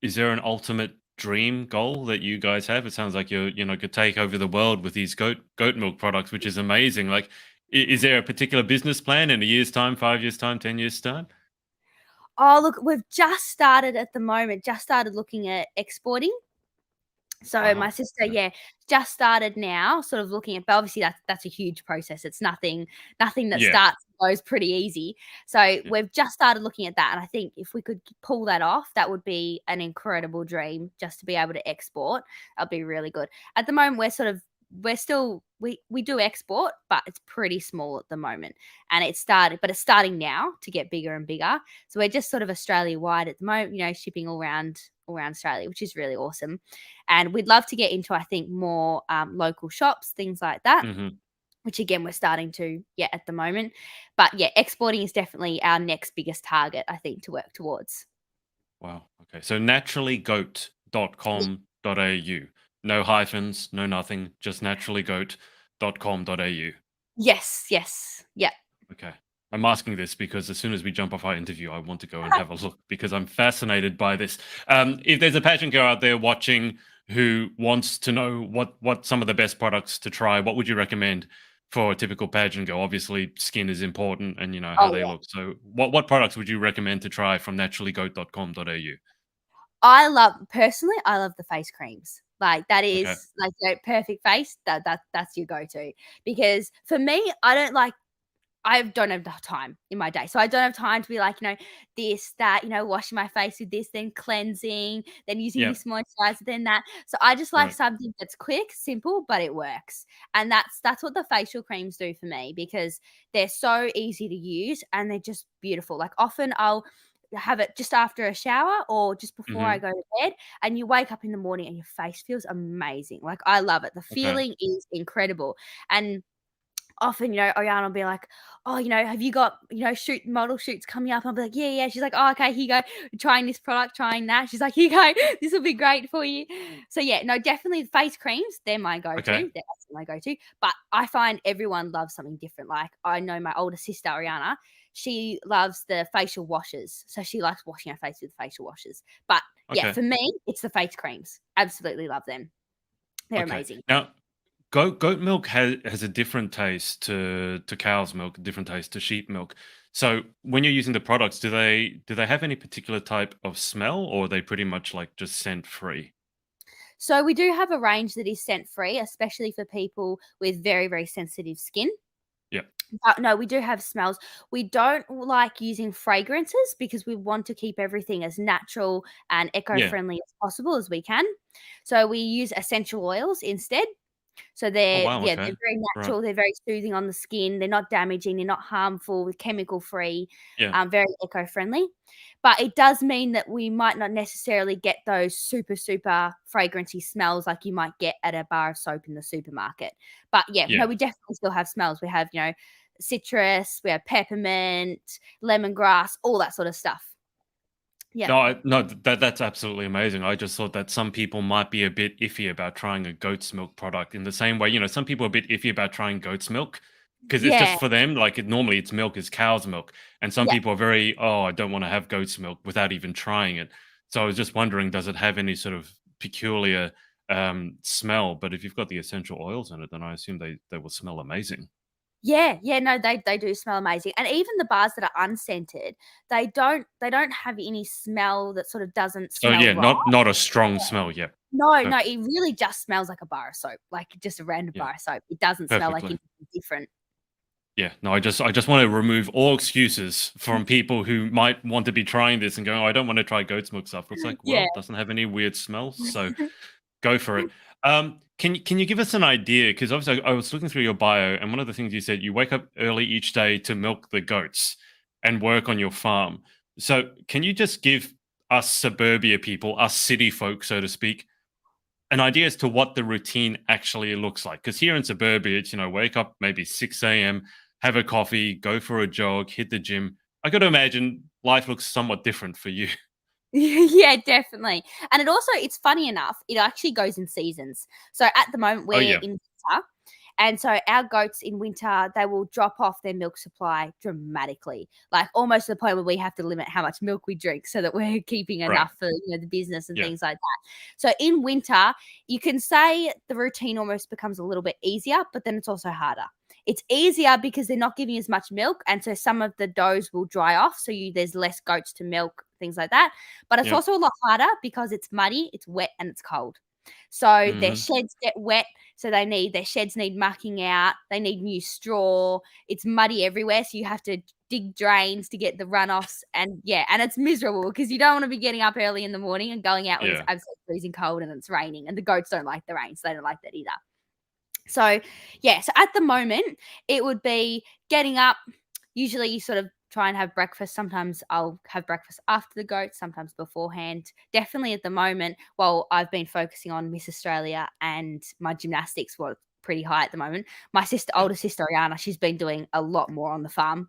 is there an ultimate dream goal that you guys have? It sounds like could take over the world with these goat milk products, which is amazing. Like, is there a particular business plan in a year's time, 5 years time, 10 years time? Oh, look, we've just started at the moment, just started looking at exporting. So my Wow. sister, Okay. just started now, sort of looking at, but obviously that's a huge process. It's nothing that Yeah. starts and goes pretty easy. So Yeah. we've just started looking at that, and I think if we could pull that off, that would be an incredible dream just to be able to export. That'd be really good. At the moment, we're still we do export, but it's pretty small at the moment. And it's starting now to get bigger and bigger. So we're just sort of Australia wide at the moment, shipping all around Australia, which is really awesome. And we'd love to get into, I think, more local shops, things like that, Hmm. which again we're starting to at the moment. But yeah, exporting is definitely our next biggest target, I think, to work towards. Wow. Okay. So naturallygoat.com.au. No hyphens, no nothing, just naturallygoat.com.au. Yes, yes, yeah. Okay. I'm asking this because as soon as we jump off our interview, I want to go and have a look because I'm fascinated by this. If there's a pageant girl out there watching who wants to know what some of the best products to try, what would you recommend for a typical pageant girl? Obviously, skin is important and how Oh they yeah. look. So, what products would you recommend to try from naturallygoat.com.au? I love the face creams. Like that Okay. is like perfect face. That's your go-to. Because for me, I don't have the time in my day. So I don't have time to be like, this, that, washing my face with this, then cleansing, then using Yeah. this moisturizer, then that. So I just like Right. something that's quick, simple, but it works. And that's what the facial creams do for me, because they're so easy to use and they're just beautiful. Like often I'll have it just after a shower or just before I Hmm. go to bed, and you wake up in the morning and your face feels amazing. Like I love it. The Okay. feeling is incredible. And often, Ariana will be like, "Oh, have you got, model shoots coming up?" I'll be like, "Yeah, yeah." She's like, "Oh, okay, here you go. Trying this product, trying that." She's like, "Here you go. This will be great for you." So yeah, no, definitely face creams. They're my go-to. Okay. They're absolutely my go-to. But I find everyone loves something different. Like I know my older sister Ariana, she loves the facial washes. So she likes washing her face with facial washes. But yeah, Okay. for me, it's the face creams. Absolutely love them. They're Okay. amazing. Now, goat milk has a different taste to cow's milk, a different taste to sheep milk. So when you're using the products, do they have any particular type of smell, or are they pretty much like just scent free? So we do have a range that is scent free, especially for people with very, very sensitive skin. Yeah. But no, we do have smells. We don't like using fragrances because we want to keep everything as natural and Yeah. eco-friendly as possible as we can. So we use essential oils instead. So Oh they're wow. yeah, Okay. they're very Right. natural, they're very soothing on the skin, they're not damaging, they're not harmful, chemical free, Yeah. very eco-friendly. But it does mean that we might not necessarily get those super, super fragrancy smells like you might get at a bar of soap in the supermarket. But yeah, no, Yeah. we definitely still have smells. We have, citrus, we have peppermint, lemongrass, all that sort of stuff. Yeah. No, that's absolutely amazing. I just thought that some people might be a bit iffy about trying a goat's milk product in the same way, some people are a bit iffy about trying goat's milk because it's Yeah. just for them, like normally its milk is cow's milk. And some Yeah. people are very, oh, I don't want to have goat's milk without even trying it. So I was just wondering, does it have any sort of peculiar smell? But if you've got the essential oils in it, then I assume they will smell amazing. Yeah, yeah, no, they do smell amazing, and even the bars that are unscented, they don't have any smell that sort of doesn't So smell yeah, right. not a strong smell. Yeah. No, no, Perfect. it really just smells like a bar of soap, like just a random Yeah. bar of soap. It doesn't smell like Perfectly. anything different. Yeah, no, I just want to remove all excuses from people who might want to be trying this and going, "Oh, I don't want to try goat's milk stuff." It's like, well, Yeah. it doesn't have any weird smells, so go for it. Can you give us an idea? Because obviously, I was looking through your bio, and one of the things you said, you wake up early each day to milk the goats and work on your farm. So, can you just give us suburbia people, us city folk, so to speak, an idea as to what the routine actually looks like? Because here in suburbia, it's wake up maybe 6 a.m., have a coffee, go for a jog, hit the gym. I got to imagine life looks somewhat different for you. Yeah, definitely. And it's funny enough, it actually goes in seasons. So at the moment Oh we're yeah, in winter, and so our goats in winter, they will drop off their milk supply dramatically, like almost to the point where we have to limit how much milk we drink so that we're keeping right. enough for the business and Yeah, things like that. So in winter, you can say the routine almost becomes a little bit easier, but then it's also harder. It's easier because they're not giving as much milk, and so some of the does will dry off. So there's less goats to milk, things like that. But it's yeah. also a lot harder because it's muddy, it's wet, and it's cold. So their Hmm. sheds get wet. So their sheds need mucking out. They need new straw. It's muddy everywhere. So you have to dig drains to get the runoffs. And yeah, and it's miserable because you don't want to be getting up early in the morning and going out when it's Yeah. absolutely freezing cold and it's raining. And the goats don't like the rain. So they don't like that either. So, yeah, so at the moment, it would be getting up. Usually, you sort of try and have breakfast. Sometimes I'll have breakfast after the goat, sometimes beforehand. Definitely at the moment, well, I've been focusing on Miss Australia and my gymnastics were pretty high at the moment. My sister, Yeah. older sister, Ariana, she's been doing a lot more on the farm.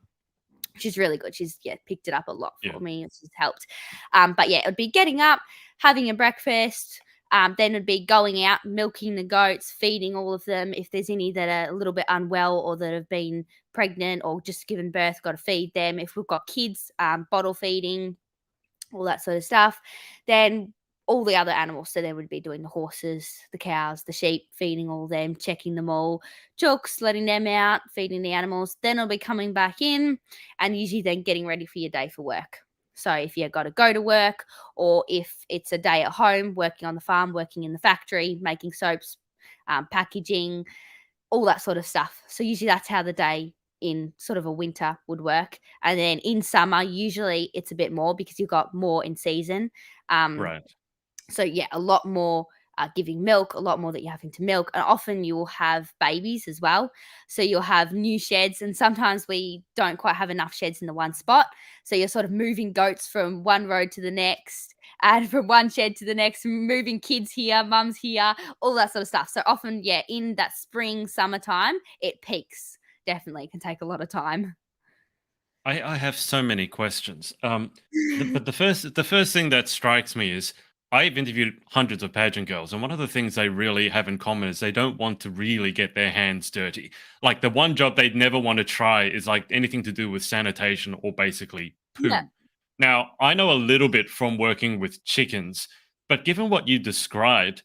She's really good. She's picked it up a lot Yeah. for me. And she's helped. But yeah, it would be getting up, having a breakfast. Then it'd be going out, milking the goats, feeding all of them. If there's any that are a little bit unwell or that have been pregnant or just given birth, got to feed them. If we've got kids, bottle feeding, all that sort of stuff. Then all the other animals. So they would be doing the horses, the cows, the sheep, feeding all them, checking them all, chooks, letting them out, feeding the animals. Then I'll be coming back in and usually then getting ready for your day for work. So if you've got to go to work or if it's a day at home, working on the farm, working in the factory, making soaps, packaging, all that sort of stuff. So usually that's how the day in sort of a winter would work. And then in summer, usually it's a bit more because you've got more in season. Um, Right. so yeah, a lot more giving milk, a lot more that you're having to milk, and often you'll have babies as well. So you'll have new sheds, and sometimes we don't quite have enough sheds in the one spot. So you're sort of moving goats from one road to the next, and from one shed to the next, moving kids here, mums here, all that sort of stuff. So often, yeah, in that spring, summertime, it peaks. Definitely can take a lot of time. I have so many questions. But the first thing that strikes me is I've interviewed hundreds of pageant girls, and one of the things they really have in common is they don't want to really get their hands dirty. Like the one job they'd never want to try is like anything to do with sanitation or basically Yeah. poo. Now, I know a little bit from working with chickens, but given what you described,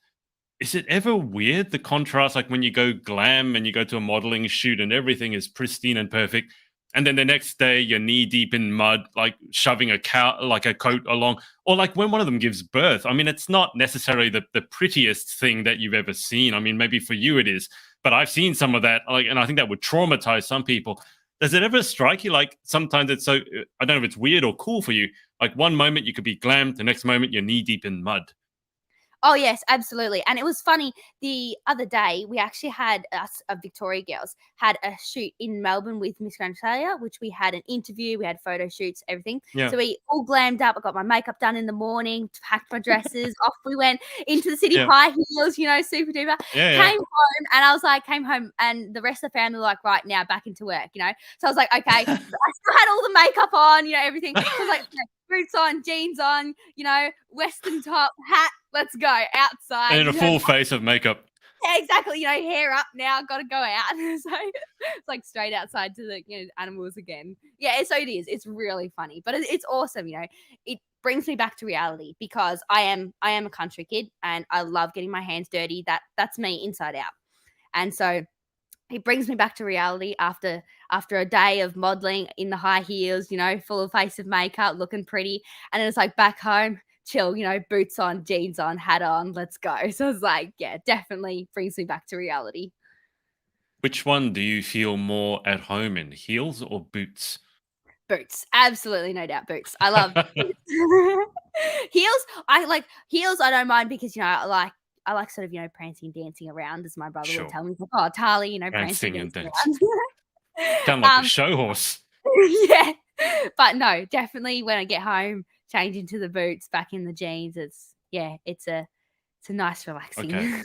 is it ever weird the contrast, like when you go glam and you go to a modeling shoot and everything is pristine and perfect, and then the next day you're knee deep in mud, like shoving a cow, like a coat along, or like when one of them gives birth? I mean, it's not necessarily the prettiest thing that you've ever seen. I mean, maybe for you it is, but I've seen some of that, like, and I think that would traumatize some people. Does it ever strike you like sometimes it's so? I don't know if it's weird or cool for you. Like one moment you could be glam, the next moment you're knee deep in mud. Oh, yes, absolutely. And it was funny, the other day, we actually had us, Victoria girls, had a shoot in Melbourne with Miss Grand Australia, which we had an interview, we had photo shoots, everything. Yeah, So we all glammed up. I got my makeup done in the morning, packed my dresses, off we went into the city, yeah, high heels, super duper. yeah, yeah. Came home, and I was like, came home, and the rest of the family were like, right now, back into work. So I was like, okay, I still had all the makeup on, everything. So I was like, okay, boots on, jeans on, Western top, hat, let's go And outside. in a full face of makeup. Yeah, exactly. Hair up now, got to go out. So it's like straight outside to the animals again. Yeah, so it is. It's really funny, but it's awesome. It brings me back to reality because I am a country kid and I love getting my hands dirty. That's me inside out, and so it brings me back to reality after a day of modeling in the high heels, full of face of makeup, looking pretty. And then it's like back home, chill, boots on, jeans on, hat on, let's go. So it's like, yeah, definitely brings me back to reality. Which one do you feel more at home in, heels or boots? Boots, absolutely, no doubt, boots. I love boots. Heels, I like heels. I don't mind because I like sort of prancing, dancing around, as my brother would Sure. tell me. Like, oh, Tali, prancing, Dancing and dancing dancing. Sound around. like a show horse. Yeah. But no, definitely when I get home, change into the boots, back in the jeans. It's a nice Okay. relaxing.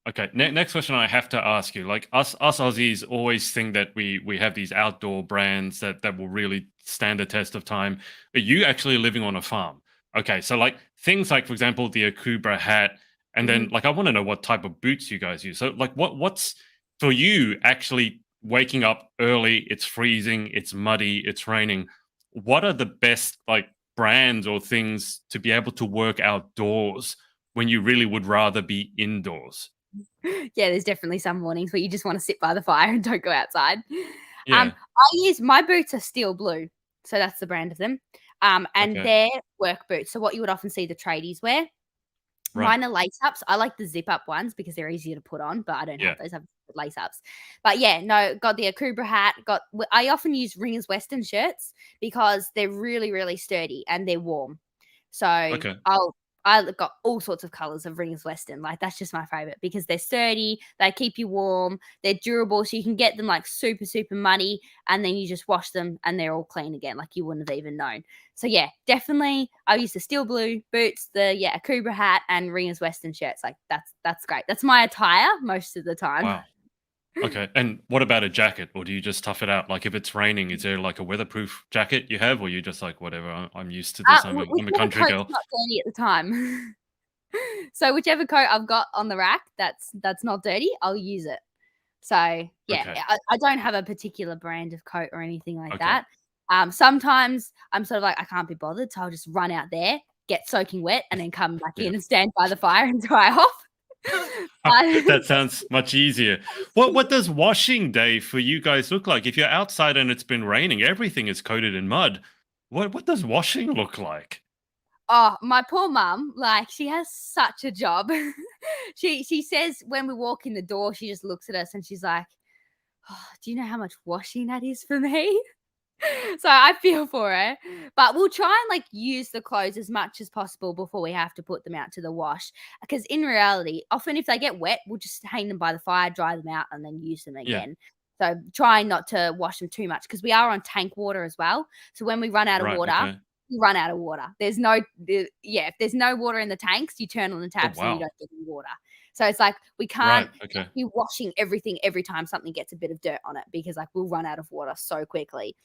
Okay. Next question I have to ask you. Like us Aussies always think that we have these outdoor brands that will really stand the test of time. But you actually living on a farm. Okay. So like things like, for example, the Akubra hat, and then Mhm. like I want to know what type of boots you guys use. So like what's for you actually waking up early, it's freezing, it's muddy, it's raining. What are the best like brands or things to be able to work outdoors when you really would rather be indoors? Yeah, there's definitely some mornings where you just wanna sit by the fire and don't go outside. Yeah. I use my boots are Steel Blue, so that's the brand of them, and Okay. they're work boots, so what you would often see the tradies wear. Right. Mine are lace ups. I like the zip up ones because they're easier to put on, but I don't Yeah. have those. I have lace ups. But yeah, no, got the Akubra hat. I often use Ringers Western shirts because they're really, really sturdy and they're warm. So Okay. I got all sorts of colors of Ringers Western. Like that's just my favorite because they're sturdy, they keep you warm, they're durable, so you can get them like super super muddy, and then you just wash them and they're all clean again, like you wouldn't have even known. So yeah, definitely. I use the steel blue boots, the a Cobra hat, and Ringers Western shirts. Like that's great. That's my attire most of the time. Wow. Okay. And what about a jacket, or do you just tough it out? Like if it's raining, is there like a weatherproof jacket you have, or you just like whatever? I'm used to this. I'm a Whichever country coat's girl. not dirty at the time. So whichever coat I've got on the rack that's not dirty, I'll use it. So yeah, Okay. I don't have a particular brand of coat or anything like Okay. that. Sometimes I'm sort of like I can't be bothered, so I'll just run out there, get soaking wet, and then come back Yeah. in and stand by the fire and dry off. But That sounds much easier. What does washing day for you guys look like? If you're outside and it's been raining, everything is coated in mud. What does washing look like? oh, my poor mum, like she has such a job. She says when we walk in the door, she just looks at us and she's like, oh, "Do you know how much washing that is for me?" So I feel for her, but we'll try and like use the clothes as much as possible before we have to put them out to the wash. Because in reality, often if they get wet, we'll just hang them by the fire, dry them out, and then use them Yeah. again. So try not to wash them too much because we are on tank water as well. So when we run out of Right. water, Okay. we run out of water. If there's no water in the tanks, you turn on the Oh taps and you wow. don't get any water. So it's like we Right. can't Okay. be washing everything every time something gets a bit of dirt on it because like we'll run out of water so quickly.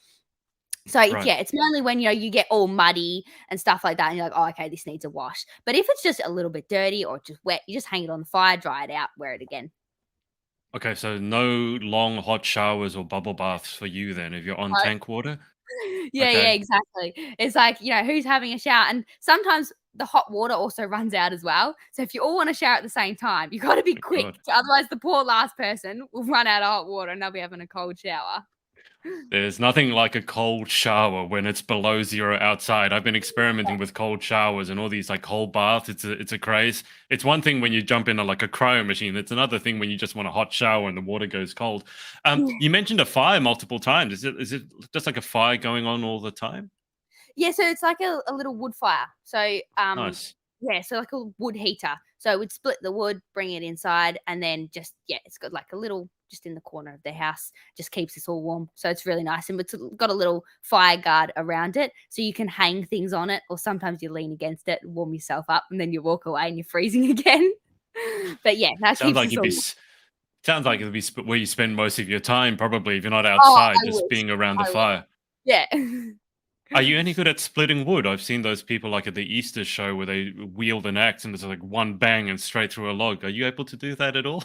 So Right. it's mainly when, you get all muddy and stuff like that, and you're like, "Oh, okay, this needs a wash." But if it's just a little bit dirty or just wet, you just hang it on the fire, dry it out, wear it again. Okay. So no long hot showers or bubble baths for you then if you're on Uh, tank water. yeah, Okay. exactly. It's like, who's having a shower? And sometimes the hot water also runs out as well. So if you all wanna shower at the same time, you gotta be Oh, quick, God. otherwise the poor last person will run out of hot water and they'll be having a cold shower. There's nothing like a cold shower when it's below zero outside. I've been experimenting with cold showers and all these like cold baths. It's a craze. It's one thing when you jump into like a cryo machine. It's another thing when you just want a hot shower and the water goes cold. You mentioned a fire multiple times. Is it just like a fire going on all the time? Yeah, so it's like a little wood fire. So, Nice. yeah, so like a wood heater. So we'd split the wood, bring it inside, and then just it's got like a little just in the corner of the house, just keeps us all warm. So it's really nice, and it's got a little fire guard around it, so you can hang things on it, or sometimes you lean against it, and warm yourself up, and then you walk away and you're freezing again. But yeah, that Sounds keeps like us you'd be. all. Sounds like it'd be where you spend most of your time, probably if you're not Oh, outside, I just wish. being around the I wish. fire. Yeah. Are you any good at splitting wood? I've seen those people like at the Easter show where they wield an axe and it's like one bang and straight through a log. Are you able to do that at all?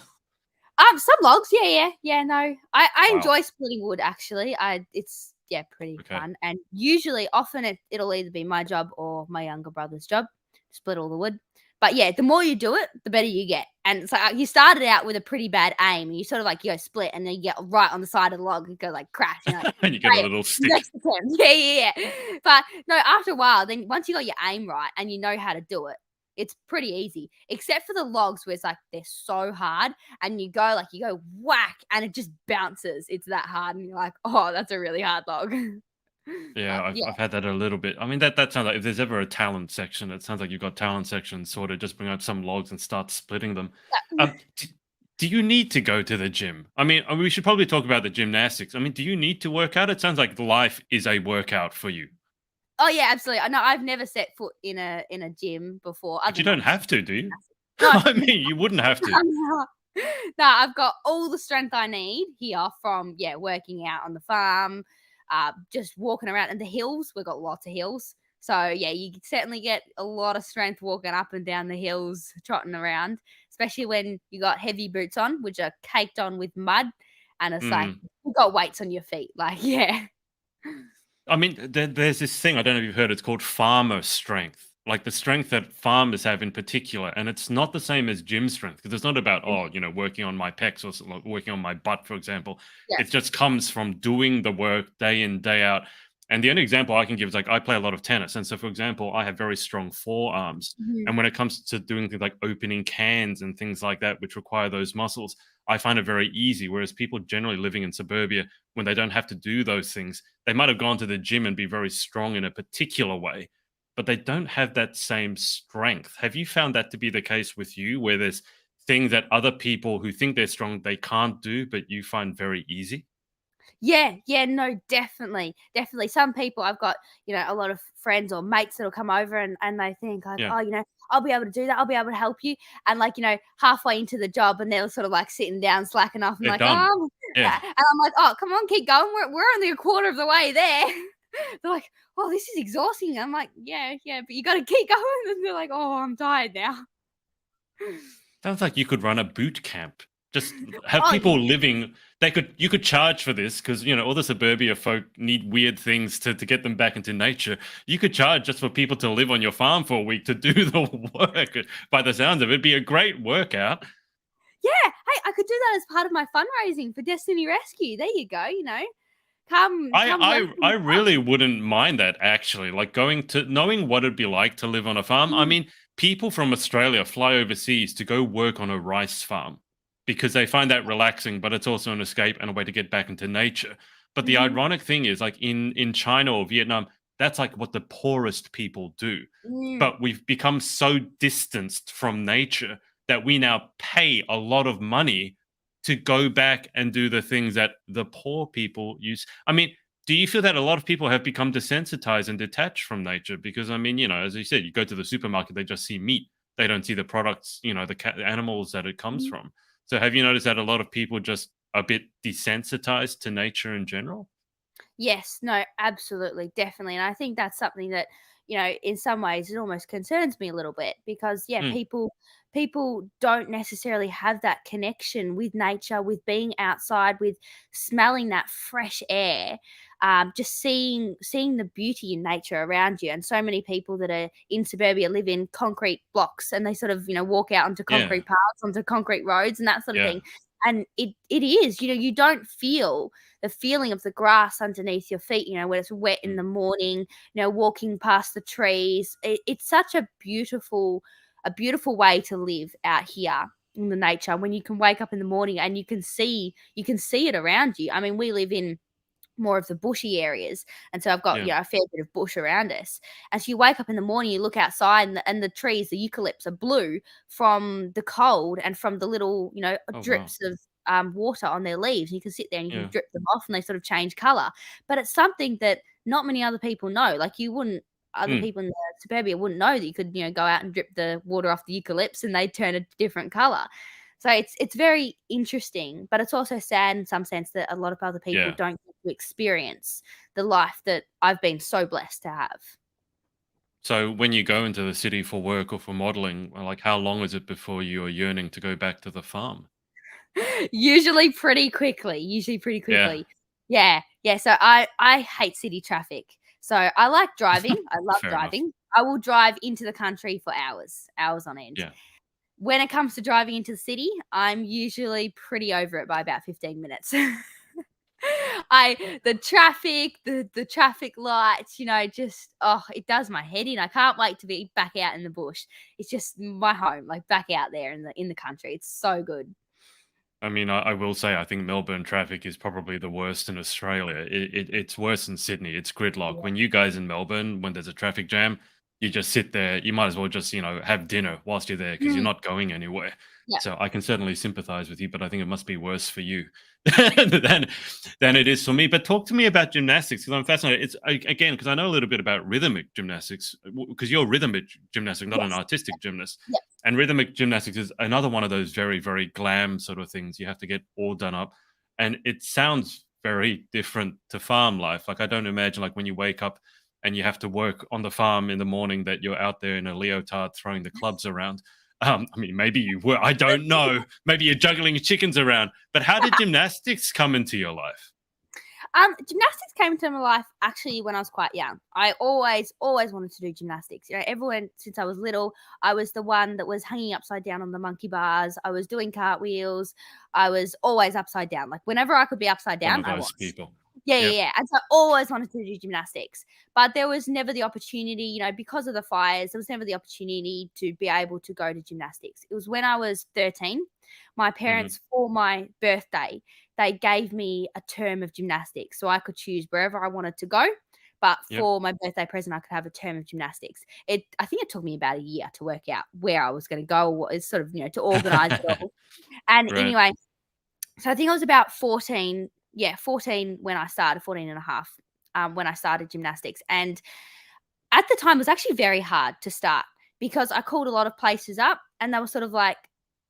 Some logs, yeah. No, I Wow. enjoy splitting wood actually. It's pretty Okay. fun, and usually, often it'll either be my job or my younger brother's job to split all the wood. But yeah, the more you do it, the better you get. And it's like you started out with a pretty bad aim, and you sort of like you go split, and then you get right on the side of the log, and go like crash, and you're like And you get a great, little stick. next attempt, yeah. But no, after a while, then once you got your aim right and you know how to do it, it's pretty easy, except for the logs where it's like they're so hard and you go whack and it just bounces. It's that hard and you're like, "Oh, that's a really hard log." Yeah, But I've yeah. I've had that a little bit. I mean, that sounds like if there's ever a talent section, it sounds like you've got talent section sort of just bring out some logs and start splitting them. Um, d- do you need to go to the gym? I mean, we should probably talk about the gymnastics. I mean, do you need to work out? It sounds like life is a workout for you. Oh, yeah, absolutely. No, I've never set foot in a gym before But other you than don't obviously have to, do you? No, I mean, you wouldn't have to. no. No, I've got all the strength I need here from, working out on the farm, just walking around in the hills. We've got lots of hills. So, yeah, you can certainly get a lot of strength walking up and down the hills, trotting around, especially when you got heavy boots on, which are caked on with mud. And it's like, Mm. you've got weights on your feet. Like, yeah. I mean, there's this thing, I don't know if you've heard, it's called farmer strength. Like the strength that farmers have in particular. And it's not the same as gym strength because it's not about, oh, working on my pecs or like working on my butt, for example. Yeah. It just comes from doing the work day in, day out. And the only example I can give is like I play a lot of tennis. And so, for example, I have very strong forearms. Mhm. And when it comes to doing things like opening cans and things like that, which require those muscles, I find it very easy. Whereas people generally living in suburbia, when they don't have to do those things, they might have gone to the gym and be very strong in a particular way. but they don't have that same strength. Have you found that to be the case with you, where there's things that other people who think they're strong they can't do, but you find very easy? Yeah, yeah, no, definitely, definitely. Some people I've got, a lot of friends or mates that'll come over and they think like, Yeah, oh, I'll be able to do that. I'll be able to help you. And like, halfway into the job and they're sort of like sitting down, slacking off and they're like, done. oh, Yeah. and I'm like, oh, come on, keep going. We're only a quarter of the way there. They're like, oh, this is exhausting. I'm like, yeah, yeah, but you got to keep going. And they're like, oh, I'm tired now. Sounds like you could run a boot camp. Just have Oh, people living. You could charge for this because all the suburbia folk need weird things to get them back into nature. You could charge just for people to live on your farm for a week to do the work. By the sounds of it, it'd be a great workout. yeah. Hey, I could do that as part of my fundraising for Destiny Rescue. There you go. Come work for I me. really wouldn't mind that actually. Like going to knowing what it'd be like to live on a farm. I Mm, mean, people from Australia fly overseas to go work on a rice farm because they find that relaxing, but it's also an escape and a way to get back into nature. But the mhm, ironic thing is, like in China or Vietnam, that's like what the poorest people do. mm, But we've become so distanced from nature that we now pay a lot of money to go back and do the things that the poor people use. I mean, do you feel that a lot of people have become desensitized and detached from nature? Because I mean, as you said, you go to the supermarket, they just see meat. They don't see the products, the animals that it comes mhm. from. So have you noticed that a lot of people just a bit desensitized to nature in general? Yes, no, absolutely, definitely, and I think that's something that, in some ways it almost concerns me a little bit because, yeah, Mm, people don't necessarily have that connection with nature, with being outside, with smelling that fresh air, just seeing the beauty in nature around you, and so many people that are in suburbia live in concrete blocks, and they sort of, walk out onto yeah, concrete paths, onto concrete roads, and that sort of yeah, thing, and it is, you don't feel the feeling of the grass underneath your feet, when it's wet in mm, the morning, walking past the trees. It's such a beautiful way to live out here in the nature when you can wake up in the morning and you can see it around you. I mean, we live in more of the bushy areas. And so I've got, yeah. a fair bit of bush around us. And so you wake up in the morning, you look outside, and the trees, the eucalypts are blue from the cold and from the little, Oh wow. drips of water on their leaves. You can sit there and you can Yeah. drip them off and they sort of change color. But it's something that not many other people know. Like other Mm. people in the suburbia wouldn't know that you could, go out and drip the water off the eucalypts and they turn a different color. So it's very interesting, but it's also sad in some sense that a lot of other people Yeah. don't get to experience the life that I've been so blessed to have. So when you go into the city for work or for modeling, like how long is it before you are yearning to go back to the farm? Usually pretty Yeah, quickly. Yeah, yeah, so I hate city traffic. So I like driving, I love fair enough. driving. I will drive into the country for hours, hours on end. Yeah. When it comes to driving into the city, I'm usually pretty over it by about 15 minutes. The traffic lights, just it does my head in. I can't wait to be back out in the bush. It's just my home, like back out there in the country. It's so good. I mean, I will say I think Melbourne traffic is probably the worst in Australia. It's worse than Sydney. It's gridlock. Yeah. When you guys in Melbourne, when there's a traffic jam, you just sit there. You might as well just have dinner whilst you're there because you're Mm, not going anywhere. yeah. So I can certainly sympathise with you, but I think it must be worse for you than than it is for me. But talk to me about gymnastics because I'm fascinated. Again because I know a little bit about rhythmic gymnastics because you're a rhythmic gymnastic, not an Yes. artistic gymnast. Yeah. And rhythmic gymnastics is another one of those very, very glam sort of things. You have to get all done up. And it sounds very different to farm life. Like, I don't imagine, like, when you wake up and you have to work on the farm in the morning that you're out there in a leotard throwing the clubs around. I mean, maybe you were. I don't know. Maybe you're juggling chickens around. But how did gymnastics come into your life? Gymnastics came into my life actually when I was quite young. I always wanted to do gymnastics. Everyone since I was little, I was the one that was hanging upside down on the monkey bars. I was doing cartwheels. I was always upside down. Like whenever I could be upside One down, of I those was. people. Yeah, yeah, Yep. yeah. And so I always wanted to do gymnastics, but there was never the opportunity, because of the fires, there was never the opportunity to be able to go to gymnastics. It was when I was 13, my Hmm. parents, for my birthday, they gave me a term of gymnastics so I could choose wherever I wanted to go. But Yep. for my birthday present, I could have a term of gymnastics. I think it took me about a year to work out where I was going to go, what is sort of, to organize it all. And Right. anyway, so I think I was about 14, 14 when I started, 14 and a half, when I started gymnastics. And at the time, it was actually very hard to start because I called a lot of places up and they were sort of like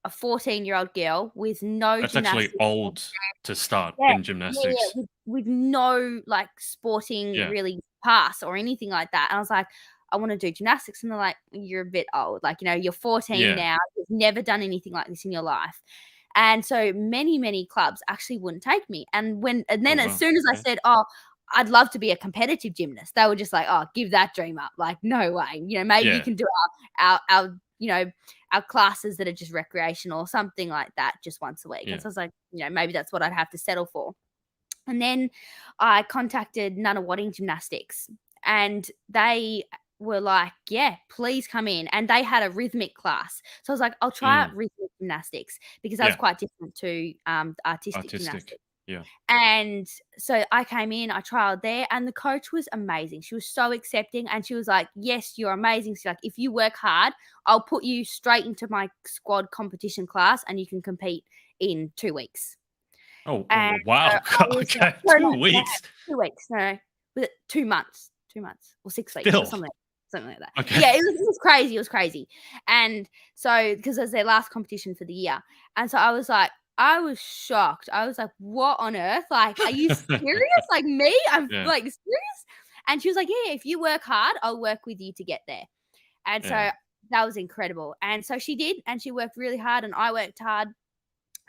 a 14-year-old girl with no That's actually gymnastics. old to start Yeah, in gymnastics. with no, like, sporting Yeah. really pass or anything like that, and I was like, "I wanna do gymnastics," and they're like, "You're a bit old, like, you're 14 Yeah. now, you've never done anything like this in your life," and so many, many clubs actually wouldn't take me, and Oh, then as wow. soon as I Okay. said, "Oh, I'd love to be a competitive gymnast," they were just like, "Oh, give that dream up, like, no way, maybe you Yeah. can do our, our classes that are just recreational or something like that just once a week," and Yeah. so I was like, maybe that's what I'd have to settle for. And then I contacted Nunawading Gymnastics and they were like, "Yeah, please come in." And they had a rhythmic class. So I was like, "I'll try Mm. out rhythmic gymnastics," because that was Yeah. quite different to the artistic Artistic. gymnastics. Yeah. And so I came in, I trialed there, and the coach was amazing. She was so accepting and she was like, "Yes, you're amazing." She's like, "If you work hard, I'll put you straight into my squad competition class and you can compete in 2 weeks." Oh, And so wow. I was like, Okay. no, 2 no, no, weeks. 2 weeks, no, was it 2 months? 2 months or 6 weeks or Still. something like that. Okay. Yeah, it was crazy, and so because it was their last competition for the year, and so I was shocked. I was like, "What on earth? Like, are you serious? Like me? I'm, Yeah. like, serious?" And she was like, "Yeah, if you work hard, I'll work with you to get there." And so Yeah. that was incredible, and so she did, and she worked really hard, and I worked hard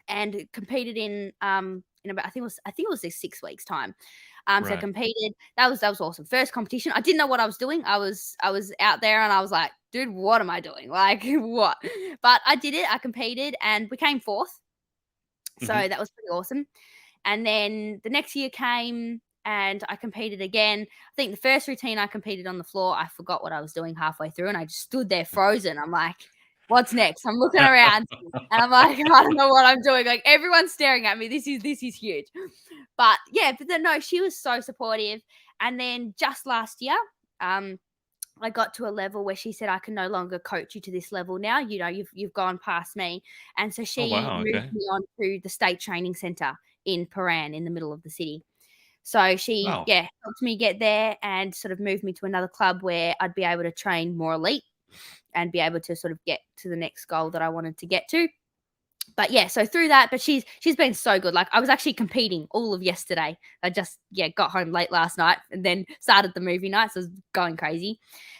and competed in about I think it was this 6 weeks time. So Right. competed. That was awesome. First competition. I didn't know what I was doing. I was out there and I was like, dude, what am I doing? Like what? But I did it. I competed and we came fourth. So Mhm. that was pretty awesome. And then the next year came and I competed again. I think the first routine I competed on the floor, I forgot what I was doing halfway through and I just stood there frozen. I'm like, what's next? I'm looking around and I'm like, I don't know what I'm doing. Like everyone's staring at me. This is huge. But yeah, but then no, she was so supportive. And then just last year, um, I got to a level where she said, "I can no longer coach you to this level now. You've gone past me." And so Oh, she wow. moved Okay. me on to the state training center in Paran in the middle of the city. So she, Wow. yeah, helped me get there and sort of moved me to another club where I'd be able to train more elite and be able to sort of get to the next goal that I wanted to get to. But yeah, so through that, but she's been so good. Like I was actually competing all of yesterday. I just got home late last night and then started the movie night, so I was going crazy.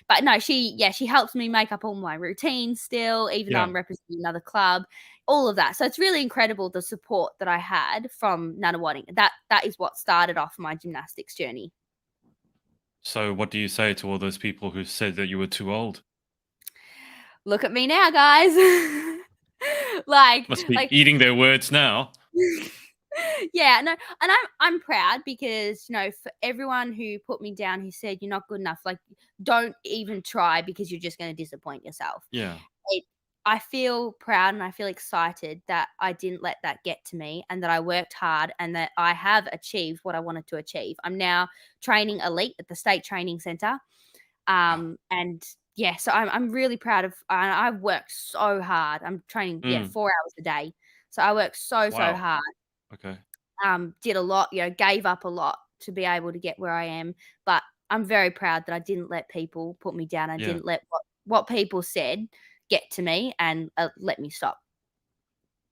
But no, she helps me make up all my routines still, even though Yeah. I'm representing another club, all of that. So it's really incredible the support that I had from Nunawading. That is what started off my gymnastics journey. So what do you say to all those people who said that you were too old? Look at me now, guys. like Must be like eating their words now. yeah, no, and I'm proud because for everyone who put me down, who said you're not good enough, like don't even try because you're just going to disappoint yourself. Yeah. It, I feel proud and I feel excited that I didn't let that get to me, and that I worked hard, and that I have achieved what I wanted to achieve. I'm now training elite at the state training center, Wow. and yeah, so I'm really proud of. I've worked so hard. I'm training, Mm. 4 hours a day, so I work so Wow. hard. Okay. Did a lot, gave up a lot to be able to get where I am. But I'm very proud that I didn't let people put me down. I Yeah. didn't let what people said get to me and let me stop.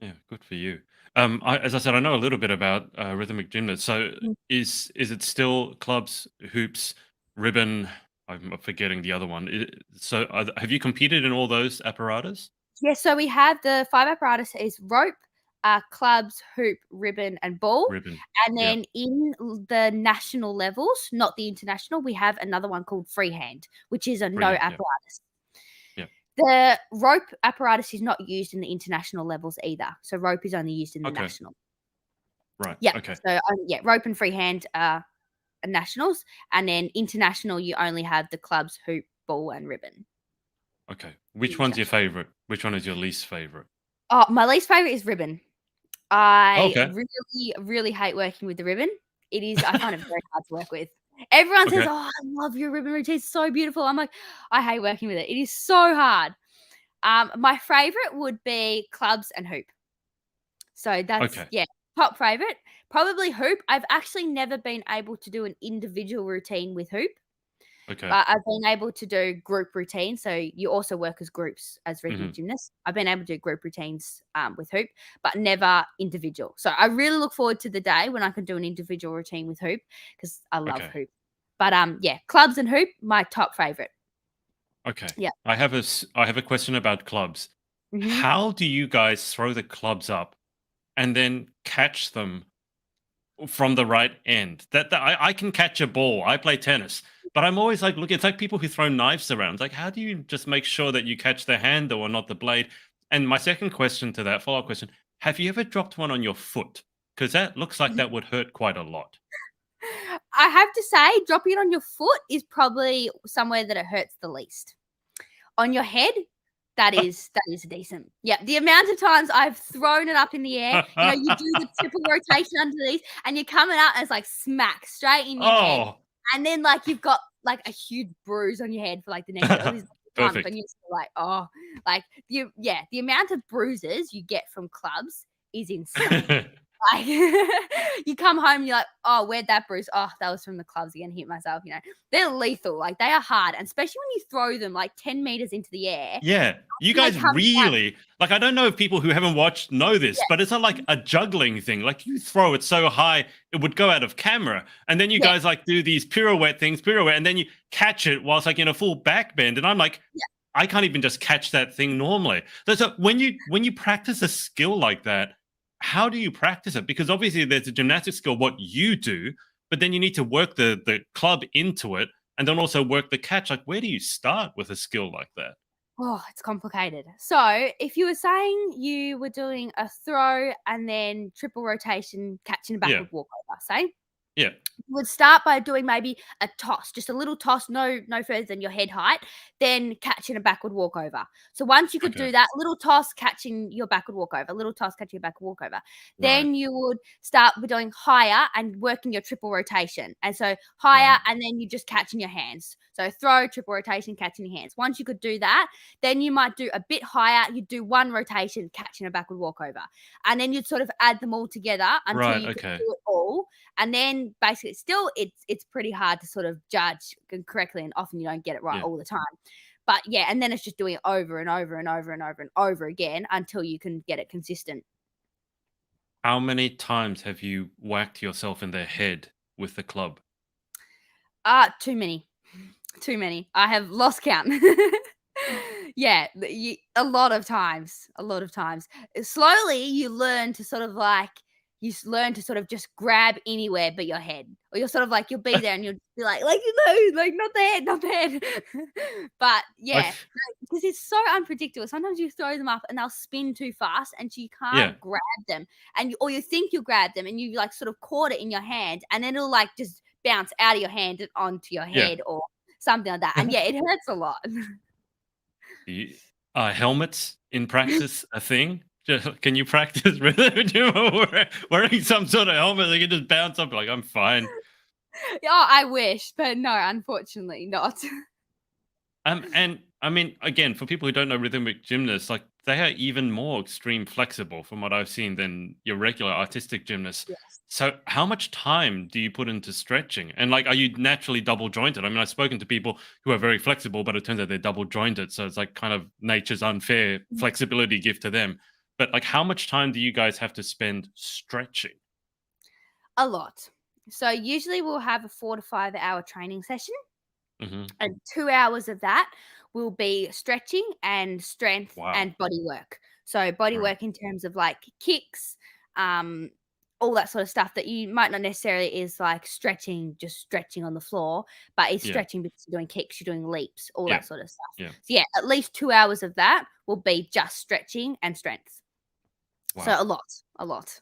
Yeah. Good for you. As I said, I know a little bit about rhythmic gymnasts. So Mm. is it still clubs, hoops, ribbon? I'm forgetting the other one. So have you competed in all those apparatus? Yeah, so we have the 5 apparatus is rope, clubs, hoop, ribbon, and ball. Ribbon. And Yeah. then in the national levels, not the international, we have another one called freehand, which is a no Freehand. Yeah. apparatus. Yeah. The rope apparatus is not used in the international levels either. So rope is only used in the Okay. national. Right. Yeah. Okay. So rope and freehand are nationals, and then international you only have the clubs, hoop, ball, and ribbon. Okay. Which one's your International. favorite? Which one is your least favorite? Oh, my least favorite is ribbon. I Okay. really, really hate working with the ribbon. I find it very hard to work with. Everyone says, Okay. "Oh, I love your ribbon routine. It's so beautiful." I'm like, I hate working with it. It is so hard. My favorite would be clubs and hoop. So that's, Okay. yeah, top favorite. Probably hoop. I've actually never been able to do an individual routine with hoop, Okay. but I've been able to do group routines. So you also work as groups as regular Mhm. gymnasts. I've been able to do group routines with hoop, but never individual. So I really look forward to the day when I can do an individual routine with hoop because I love Okay. hoop. But yeah, clubs and hoop, my top favorite. Okay. Yeah. I have a question about clubs. Hmm. How do you guys throw the clubs up and then catch them from the right end? That I can catch a ball. I play tennis, but I'm always like, look, it's like people who throw knives around. Like, how do you just make sure that you catch the handle or not the blade? And my second question to that follow-up question: have you ever dropped one on your foot? Because that looks like that would hurt quite a lot. I have to say, dropping it on your foot is probably somewhere that it hurts the least. On your head, that is decent. Yeah, the amount of times I've thrown it up in the air, you do the triple rotation underneath, and you're coming out and it's like smack straight in your head, Oh, and then like you've got like a huge bruise on your head for like the next day, or this month, and perfect. you're still like, oh, like the amount of bruises you get from clubs is insane. Like, you come home, you're like, "Oh, where'd that bruise? Oh, that was from the clubs again, hit myself." They're lethal, like, they are hard, and especially when you throw them, like, 10 meters into the air, Yeah, you and they guys come down. really like. I don't know if people who haven't watched know this, Yeah, but it's not like a juggling thing. Like you throw it so high it would go out of camera, and then you yeah, guys like do these pirouette things, pirouette, and then you catch it whilst like in a full back bend, and I'm like, yeah. I can't even just catch that thing normally. So when you practice a skill like that, how do you practice it? Because obviously there's a gymnastic skill what you do, but then you need to work the club into it, and then also work the catch. Like, where do you start with a skill like that? Oh, it's complicated. So, if you were saying you were doing a throw and then triple rotation, catching a Yeah, backward walkover, say? yeah. Would start by doing maybe a toss, just a little toss, no further than your head height, then catching a backward walkover. So once you could Okay. do that, little toss, catching your backward walkover, little toss, catching your backward walkover, Right. then you would start with doing higher and working your triple rotation. And so higher, Right. and then you just catching your hands. So throw, triple rotation, catching your hands. Once you could do that, then you might do a bit higher. You do one rotation, catching a backward walkover, and then you'd sort of add them all together until Right. you could Okay. do it all, and then basically still it's pretty hard to sort of judge correctly, and often you don't get it right Yeah. all the time. But yeah, and then it's just doing it over and over and over and over and over again until you can get it consistent. How many times have you whacked yourself in the head with the club? Too many. Too many. I have lost count. Yeah, a lot of times, a lot of times. Slowly, you learn to sort of like learn to sort of just grab anywhere but your head, or you'll sort of like you'll be there and you'll be like not the head, not the head. But Like, yeah, because it's so unpredictable. Sometimes you throw them up and they'll spin too fast, and so you yeah. can't grab them, and or you think you grab them and you like sort of caught it in your hand, and then it'll like just bounce out of your hand and onto your Yeah. head or something like that. And yeah, it hurts a lot. You, helmets in practice a thing? Can you practice rhythm gym wearing some sort of helmet that can just bounce up? Like, I'm fine. Yeah, I wish, but no, unfortunately not. And I mean, again, for people who don't know rhythmic gymnasts, like they are even more extreme flexible from what I've seen than your regular artistic gymnasts. Yes. So, how much time do you put into stretching? And like, are you naturally double jointed? I mean, I've spoken to people who are very flexible, but it turns out they're double jointed. So it's like kind of nature's unfair flexibility gift to them. But like, how much time do you guys have to spend stretching? A lot. So usually we'll have a 4 to 5 hour training session, Hmm. and 2 hours of that will be stretching and strength Wow. and body work. So body Right. work in terms of like kicks, um, all that sort of stuff that you might not necessarily is like stretching, just stretching on the floor, but it's Yeah. stretching because you're doing kicks, you're doing leaps, all Yeah. that sort of stuff. Yeah. So yeah, at least 2 hours of that will be just stretching and strength. So Wow. a lot, a lot.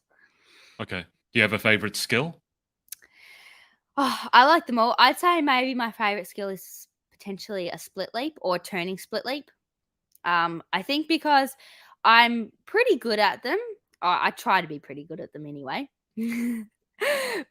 Okay. Do you have a favorite skill? Oh, I like them all. I'd say maybe my favorite skill is potentially a split leap or a turning split leap. I think because I'm pretty good at them. I try to be pretty good at them anyway.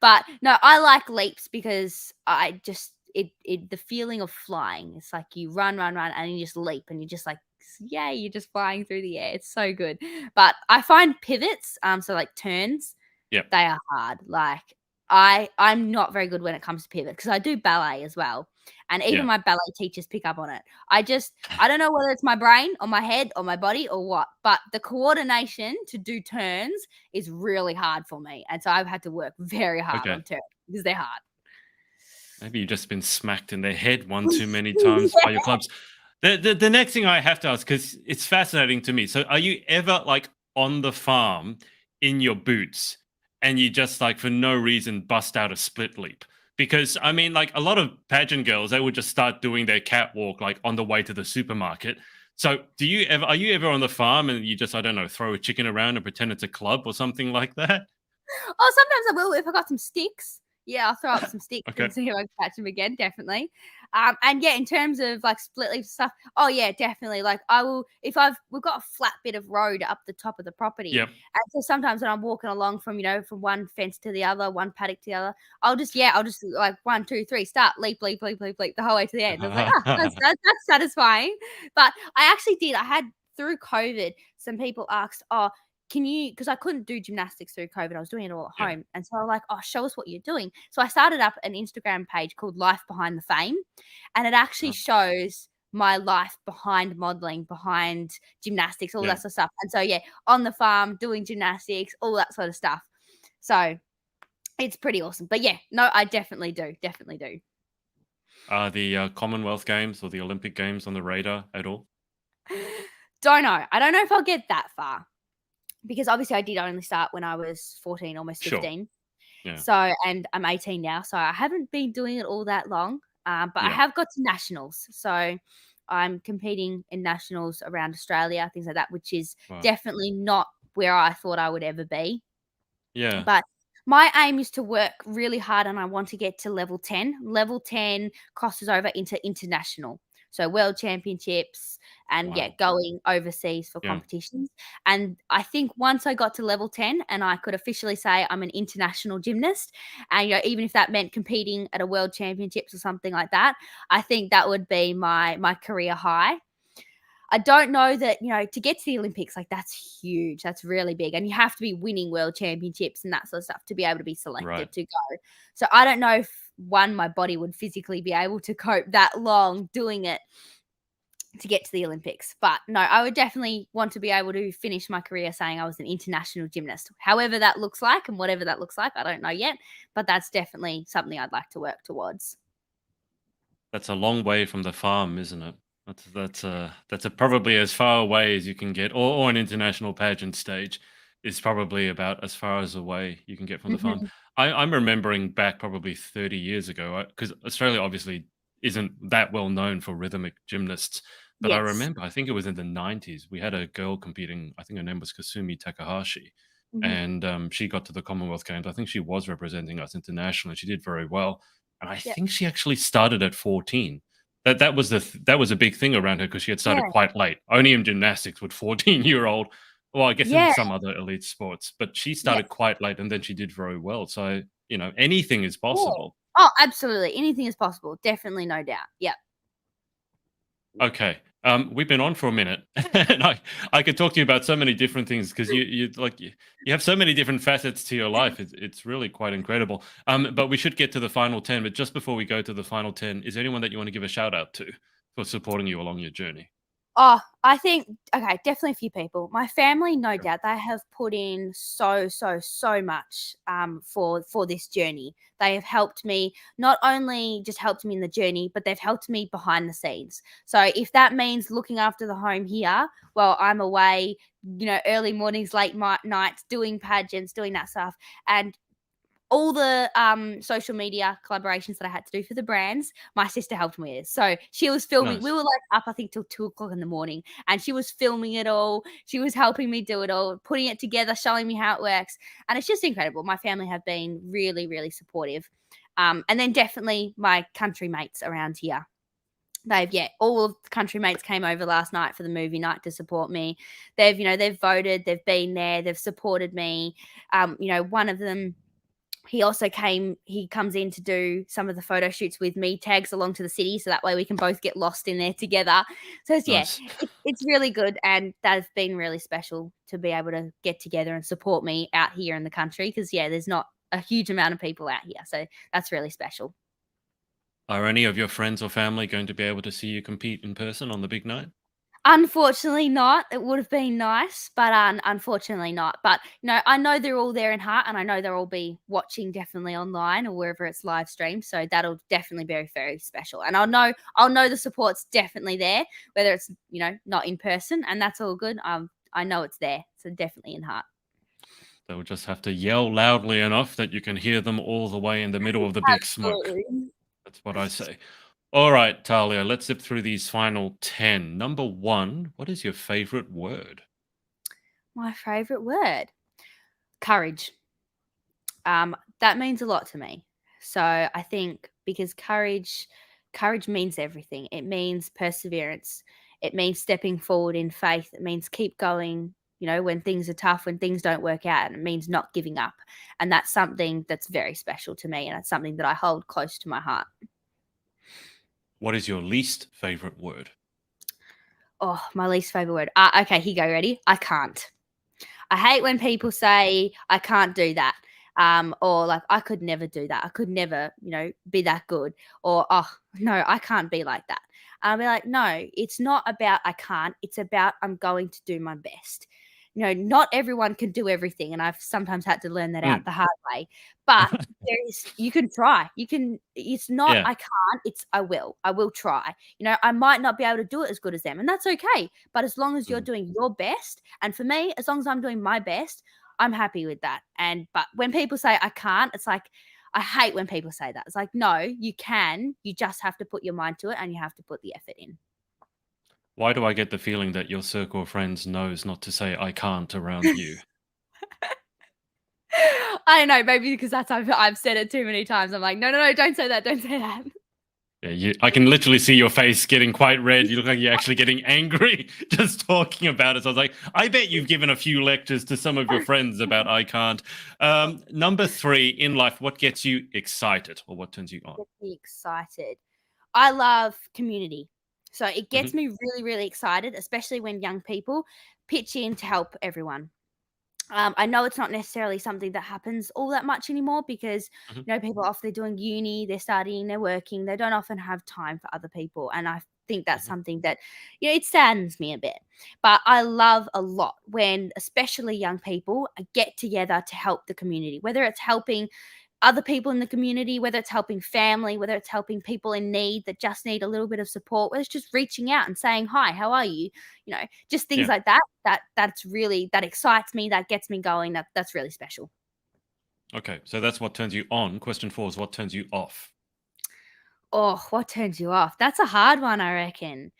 But no, I like leaps because I just the feeling of flying. It's like you run, run, run, and you just leap, and you're just like, yay, you're just flying through the air. It's so good. But I find pivots, so like turns, Yep. they are hard. Like I'm not very good when it comes to pivot because I do ballet as well. And even Yeah. my ballet teachers pick up on it. I don't know whether it's my brain or my head or my body or what, but the coordination to do turns is really hard for me. And so I've had to work very hard Okay. on turns because they're hard. Maybe you've just been smacked in the head one too many times by your clubs. The next thing I have to ask, because it's fascinating to me. So, are you ever like on the farm in your boots and you just like for no reason bust out a split leap? Because I mean, like a lot of pageant girls, they would just start doing their catwalk like on the way to the supermarket. So, are you ever on the farm and you just, I don't know, throw a chicken around and pretend it's a club or something like that? Oh, sometimes I will if I got some sticks. Yeah, I'll throw up some sticks Okay. and see if I can catch them again, definitely. And yeah, in terms of like split leaf stuff, oh yeah, definitely. Like I will if we've got a flat bit of road up the top of the property. Yep. And so sometimes when I'm walking along from, from one fence to the other, one paddock to the other, I'll just like 1, 2, 3, start, leap, leap, leap, leap, leap the whole way to the end. I was like, that's satisfying. But I had through COVID, some people asked, oh, can you, because I couldn't do gymnastics through COVID, I was doing it all at Yeah. home. And so I was like, oh, show us what you're doing. So I started up an Instagram page called Life Behind the Fame. And it actually Uh, shows my life behind modeling, behind gymnastics, all yeah. that sort of stuff. And so, yeah, on the farm, doing gymnastics, all that sort of stuff. So it's pretty awesome. But yeah, no, I definitely do. Definitely do. Are the Commonwealth Games or the Olympic Games on the radar at all? Don't know. I don't know if I'll get that far because obviously I did only start when I was 14, almost Sure. 15. Yeah. So, and I'm 18 now, so I haven't been doing it all that long, but I Yeah. have got to nationals. So I'm competing in nationals around Australia, things like that, which is Wow. definitely not where I thought I would ever be. Yeah. But my aim is to work really hard and I want to get to level 10. Level 10 crosses over into international. So world championships and yeah, Wow. going overseas for Yeah. competitions. And I think once I got to level 10 and I could officially say I'm an international gymnast, and even if that meant competing at a world championships or something like that, I think that would be my career high. I don't know that, to get to the Olympics, like that's huge. That's really big. And you have to be winning world championships and that sort of stuff to be able to be Right. selected to go. So I don't know if my body would physically be able to cope that long doing it to get to the Olympics. But no, I would definitely want to be able to finish my career saying I was an international gymnast. However that looks like and whatever that looks like, I don't know yet. But that's definitely something I'd like to work towards. That's a long way from the farm, isn't it? That's probably as far away as you can get, or an international pageant stage is probably about as far as away you can get from the farm. Mhm. I'm remembering back probably 30 years ago, because Australia obviously isn't that well known for rhythmic gymnasts. But I Yes. remember, I think it was in the 90s, we had a girl competing. I think her name was Kasumi Takahashi, Mhm. and she got to the Commonwealth Games. I think she was representing us internationally. She did very well, and I Yep. think she actually started at 14. That was that was a big thing around her because she had started Yeah. quite late. Only in gymnastics would 14-year-old, well, I guess in Yeah. some other elite sports, but she Yeah. started quite late and then she did very well. So, anything is Yeah. possible. Oh, absolutely. Anything is possible. Definitely, no doubt. Yep. Okay. We've been on for a minute, and I could talk to you about so many different things because you have so many different facets to your life. It's really quite incredible. But we should get to the final 10. But just before we go to the final 10, is there anyone that you want to give a shout out to for supporting you along your journey? Oh, I think okay, definitely a few people. My family, no Sure. doubt, they have put in so, so, so much for this journey. They have helped me, not only just helped me in the journey, but they've helped me behind the scenes. So if that means looking after the home here, well, I'm away, early mornings, late nights, doing pageants, doing that stuff, and all the social media collaborations that I had to do for the brands, my sister helped me with. So she was filming. We Nice. were like up, I think, till 2 o'clock in the morning, and she was filming it all. She was helping me do it all, putting it together, showing me how it works, and it's just incredible. My family have been really, really supportive, and then definitely my country mates around here. All of the country mates came over last night for the movie night to support me. They've voted, they've been there, they've supported me. One of them he comes in to do some of the photo shoots with me, tags along to the city, so that way we can both get lost in there together. So Nice. it's really good, and that's been really special to be able to get together and support me out here in the country, because there's not a huge amount of people out here, so that's really special. Are any of your friends or family going to be able to see you compete in person on the big night? Unfortunately not. It would have been nice, but unfortunately not. But I know they're all there in heart, and I know they'll all be watching definitely online or wherever it's live streamed. So that'll definitely be very, very special. And I'll know the support's definitely there, whether it's not in person, and that's all good. I know it's there, so definitely in heart. They'll just have to yell loudly enough that you can hear them all the way in the middle of the big smoke. Absolutely. That's what I say. All right, Talia, let's zip through these final 10. Number 1, what is your favorite word? My favorite word, courage. That means a lot to me. So I think because courage means everything. It means perseverance. It means stepping forward in faith. It means keep going, when things are tough, when things don't work out. And it means not giving up. And that's something that's very special to me. And it's something that I hold close to my heart. What is your least favorite word? Oh, my least favorite word. Okay, here you go. Ready? I can't. I hate when people say I can't do that. Or like I could never do that. I could never, be that good. Or oh no, I can't be like that. And I'll be like, no, it's not about I can't. It's about I'm going to do my best. Not everyone can do everything, and I've sometimes had to learn that out Mm. the hard way. But you can try. You can. It's not Yeah. I can't. It's I will. I will try. I might not be able to do it as good as them, and that's okay. But as long as you're Mm. doing your best, and for me, as long as I'm doing my best, I'm happy with that. But when people say I can't, it's like I hate when people say that. It's like, no, you can. You just have to put your mind to it, and you have to put the effort in. Why do I get the feeling that your circle of friends knows not to say I can't around you? I don't know, maybe because I've said it too many times. I'm like, no, no, no, don't say that, don't say that. Yeah, I can literally see your face getting quite red. You look like you're actually getting angry just talking about it. So I was like, I bet you've given a few lectures to some of your friends about I can't. Number 3, in life, what gets you excited or what turns you on? Get me excited. I love community. So it gets Mhm, me really, really excited, especially when young people pitch in to help everyone. I know it's not necessarily something that happens all that much anymore because mhm, people off they're doing uni, they're studying, they're working, they don't often have time for other people, and I think that's mhm. something that it saddens me a bit. But I love a lot when, especially young people, get together to help the community, whether it's helping other people in the community, whether it's helping family, whether it's helping people in need that just need a little bit of support, whether it's just reaching out and saying, "Hi, how are you?" Just things Yeah. like that. That excites me, that gets me going. That's really special. Okay. So that's what turns you on. Question 4 is what turns you off. Oh, what turns you off? That's a hard one, I reckon.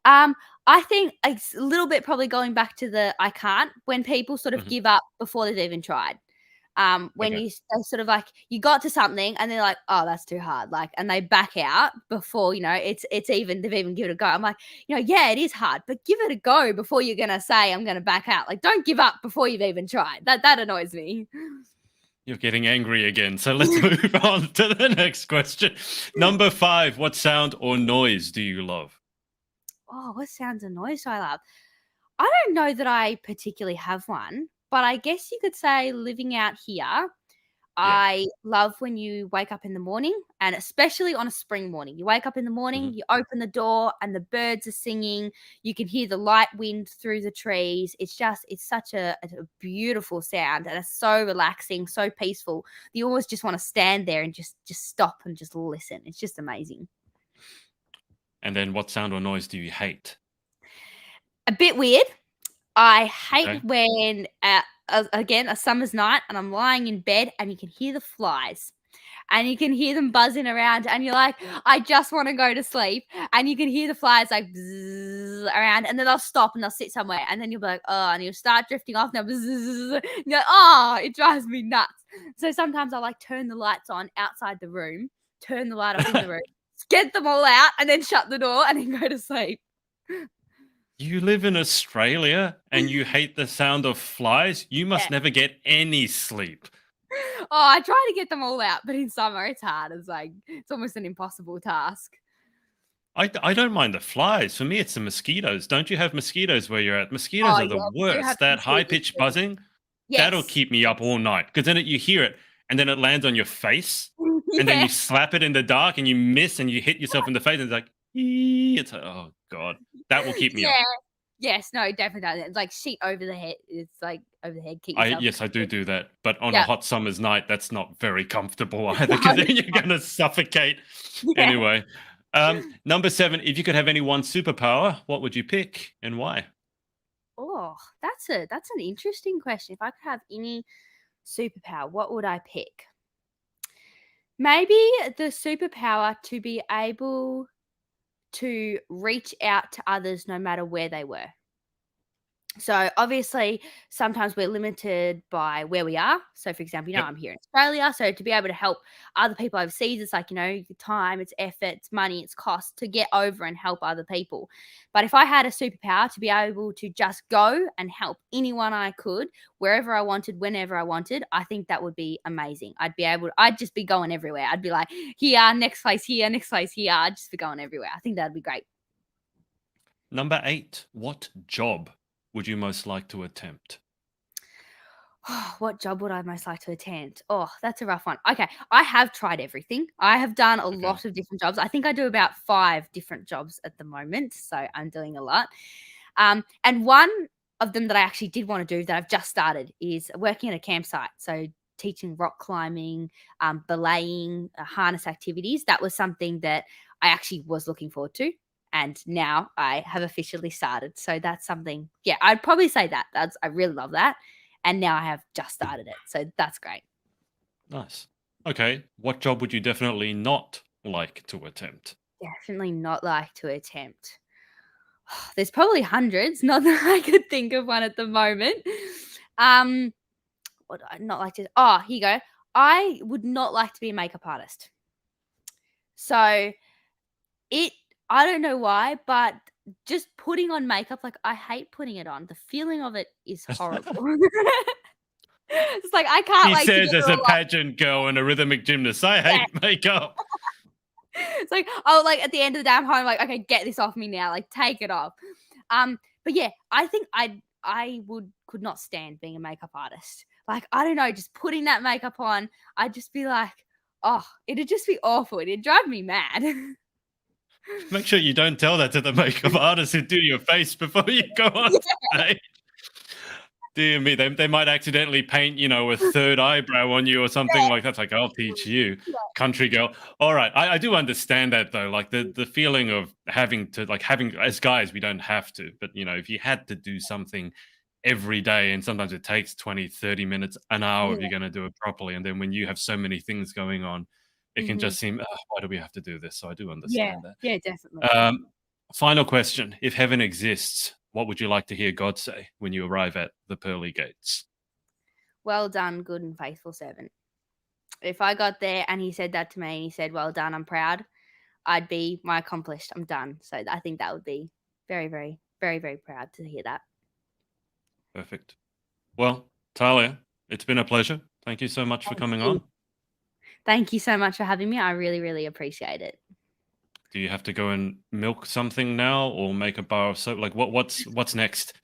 Um, I think it's a little bit probably going back to the I can't when people sort of Mhm, give up before they've even tried. When okay. they sort of like you got to something and they're like, oh, that's too hard, like, and they back out before it's even they've even given it a go. I'm like, yeah, it is hard, but give it a go before you're gonna say I'm gonna back out. Like, don't give up before you've even tried. That annoys me. You're getting angry again. So let's move on to the next question. Number 5, what sound or noise do you love? Oh, what sounds and noise do I love? I don't know that I particularly have one, but I guess you could say living out here, Yeah. I love when you wake up in the morning, and especially on a spring morning. You wake up in the morning, Mhm. you open the door, and the birds are singing. You can hear the light wind through the trees. It's such a beautiful sound, and it's so relaxing, so peaceful. You always just want to stand there and just stop and just listen. It's just amazing. And then what sound or noise do you hate? A bit weird. I hate Okay. when, again, a summer's night and I'm lying in bed and you can hear the flies and you can hear them buzzing around and you're like, I just want to go to sleep. And you can hear the flies like bzzz around and then they'll stop and they'll sit somewhere and then you'll be like, oh, and you'll start drifting off. Now, bzzz, and you're like, oh, it drives me nuts. So sometimes I like turn the lights on outside the room, turn the light off in the room, get them all out and then shut the door and then go to sleep. You live in Australia and you hate the sound of flies? You Yeah. must never get any sleep. Oh, I try to get them all out, but in summer it's hard. It's like it's almost an impossible task. I don't mind the flies. For me, it's the mosquitoes. Don't you have mosquitoes where you're at? Mosquitoes Oh are the yeah, we do have worst. That high mosquitoes pitched too. buzzing, that'll Yes. keep me up all night because then you hear it and then it lands on your face and then Yeah. you slap it in the dark and you miss and you hit yourself in the face and it's like, "Ee," it's like, oh God, that will keep me up. Yeah. Yes, no, definitely. It's like sheet over the head. It's like over the head. Keep yourself Yes, I do that, but on a yeah. hot summer's night, that's not very comfortable either No. because then you're gonna suffocate. Yeah. Anyway, number 7, if you could have any one superpower, what would you pick and why? Oh, that's an interesting question. If I could have any superpower, what would I pick? Maybe the superpower to be able to reach out to others no matter where they were. So obviously, sometimes we're limited by where we are. So, for example, Yep. I'm here in Australia. So to be able to help other people overseas, it's like, your time, it's effort, it's money, it's cost to get over and help other people. But if I had a superpower to be able to just go and help anyone I could, wherever I wanted, whenever I wanted, I think that would be amazing. I'd just be going everywhere. I'd be like, here, next place here, next place here. I'd just be going everywhere. I think that'd be great. Number 8, what job would you most like to attempt? What job would I most like to attempt? Oh, that's a rough one. Okay, I have tried everything. I have done a Okay. lot of different jobs. I think I do about 5 different jobs at the moment, so I'm doing a lot. And one of them that I actually did want to do that I've just started is working at a campsite. So teaching rock climbing, belaying, harness activities. That was something that I actually was looking forward to. And now I have officially started. So that's something, yeah, I'd probably say I really love that. And now I have just started it. So that's great. Nice. Okay, what job would you definitely not like to attempt? Definitely not like to attempt. There's probably hundreds, not that I could think of one at the moment. What do I not like to? Oh, here you go. I would not like to be a makeup artist. So it, I don't know why, but just putting on makeup, like I hate putting it on. The feeling of it is horrible. It's like I can't He like says together as a all. pageant girl and a rhythmic gymnast, I Yeah. hate makeup. It's like, oh, like at the end of the day, I'm home, like, okay, get this off me now, like take it off. But yeah, I think I could not stand being a makeup artist. Like, I don't know, just putting that makeup on, I'd just be like, oh, it'd just be awful. It'd drive me mad. Make sure you don't tell that to the makeup artist who do your face before you go on stage. Dear me, they might accidentally paint, a third eyebrow on you or something like that. It's like, I'll teach you, Yeah. country girl. All right, I do understand that though. Like the feeling of having to, like having as guys, we don't have to, but if you had to do something every day and sometimes it takes 20, 30 minutes, an hour Yeah. if you're going to do it properly. And then when you have so many things going on, it can Mhm. just seem, "Oh, why do we have to do this?" So I do Yeah. understand that. Yeah, definitely. Final question. If heaven exists, what would you like to hear God say when you arrive at the pearly gates? Well done, good and faithful servant. If I got there and he said that to me and he said, well done, I'm proud, I'd be my accomplished. I'm done. So I think that would be very, very, very, very proud to hear that. Perfect. Well, Talia, it's been a pleasure. Thank you so much for Thank coming you. on. Thank you so much for having me. I really, really appreciate it. Do you have to go and milk something now or make a bar of soap? Like what's next?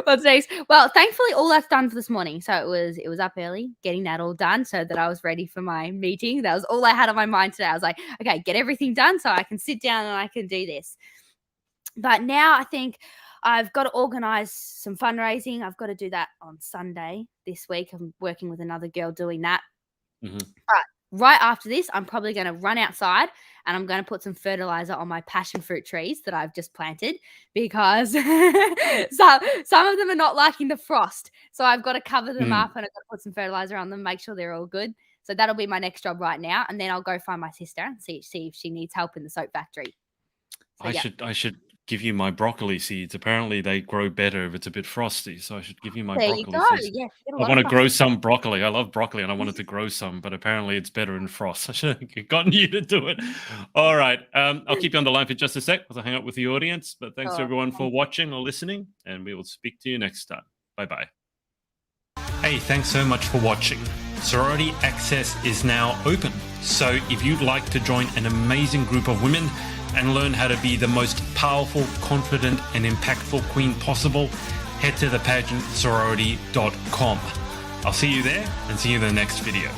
What's next? Well, thankfully, all that's done for this morning. So it was up early, getting that all done, so that I was ready for my meeting. That was all I had on my mind today. I was like, okay, get everything done, so I can sit down and I can do this. But now I think I've got to organize some fundraising. I've got to do that on Sunday this week. I'm working with another girl doing that. Mhm. But right after this, I'm probably going to run outside and I'm going to put some fertilizer on my passion fruit trees that I've just planted because some of them are not liking the frost. So I've got to cover them Mm. up and I've got to put some fertilizer on them, make sure they're all good. So that'll be my next job right now. And then I'll go find my sister and see if she needs help in the soap factory. So I yeah. should give you my broccoli seeds. Apparently they grow better if it's a bit frosty, so I should give you my There you broccoli go. seeds. Yeah, get a I lot of want to broccoli. grow some broccoli. I love broccoli and I wanted to grow some, but apparently it's better in frost. I should have gotten you to do it. All right. I'll keep you on the line for just a sec as I hang out with the audience. But thanks to Sure. everyone for watching or listening, and we will speak to you next time. Bye-bye. Hey, thanks so much for watching. sorority access is now open. So if you'd like to join an amazing group of women and learn how to be the most powerful, confident, and impactful queen possible, head to thepageantsorority.com. I'll see you there and see you in the next video.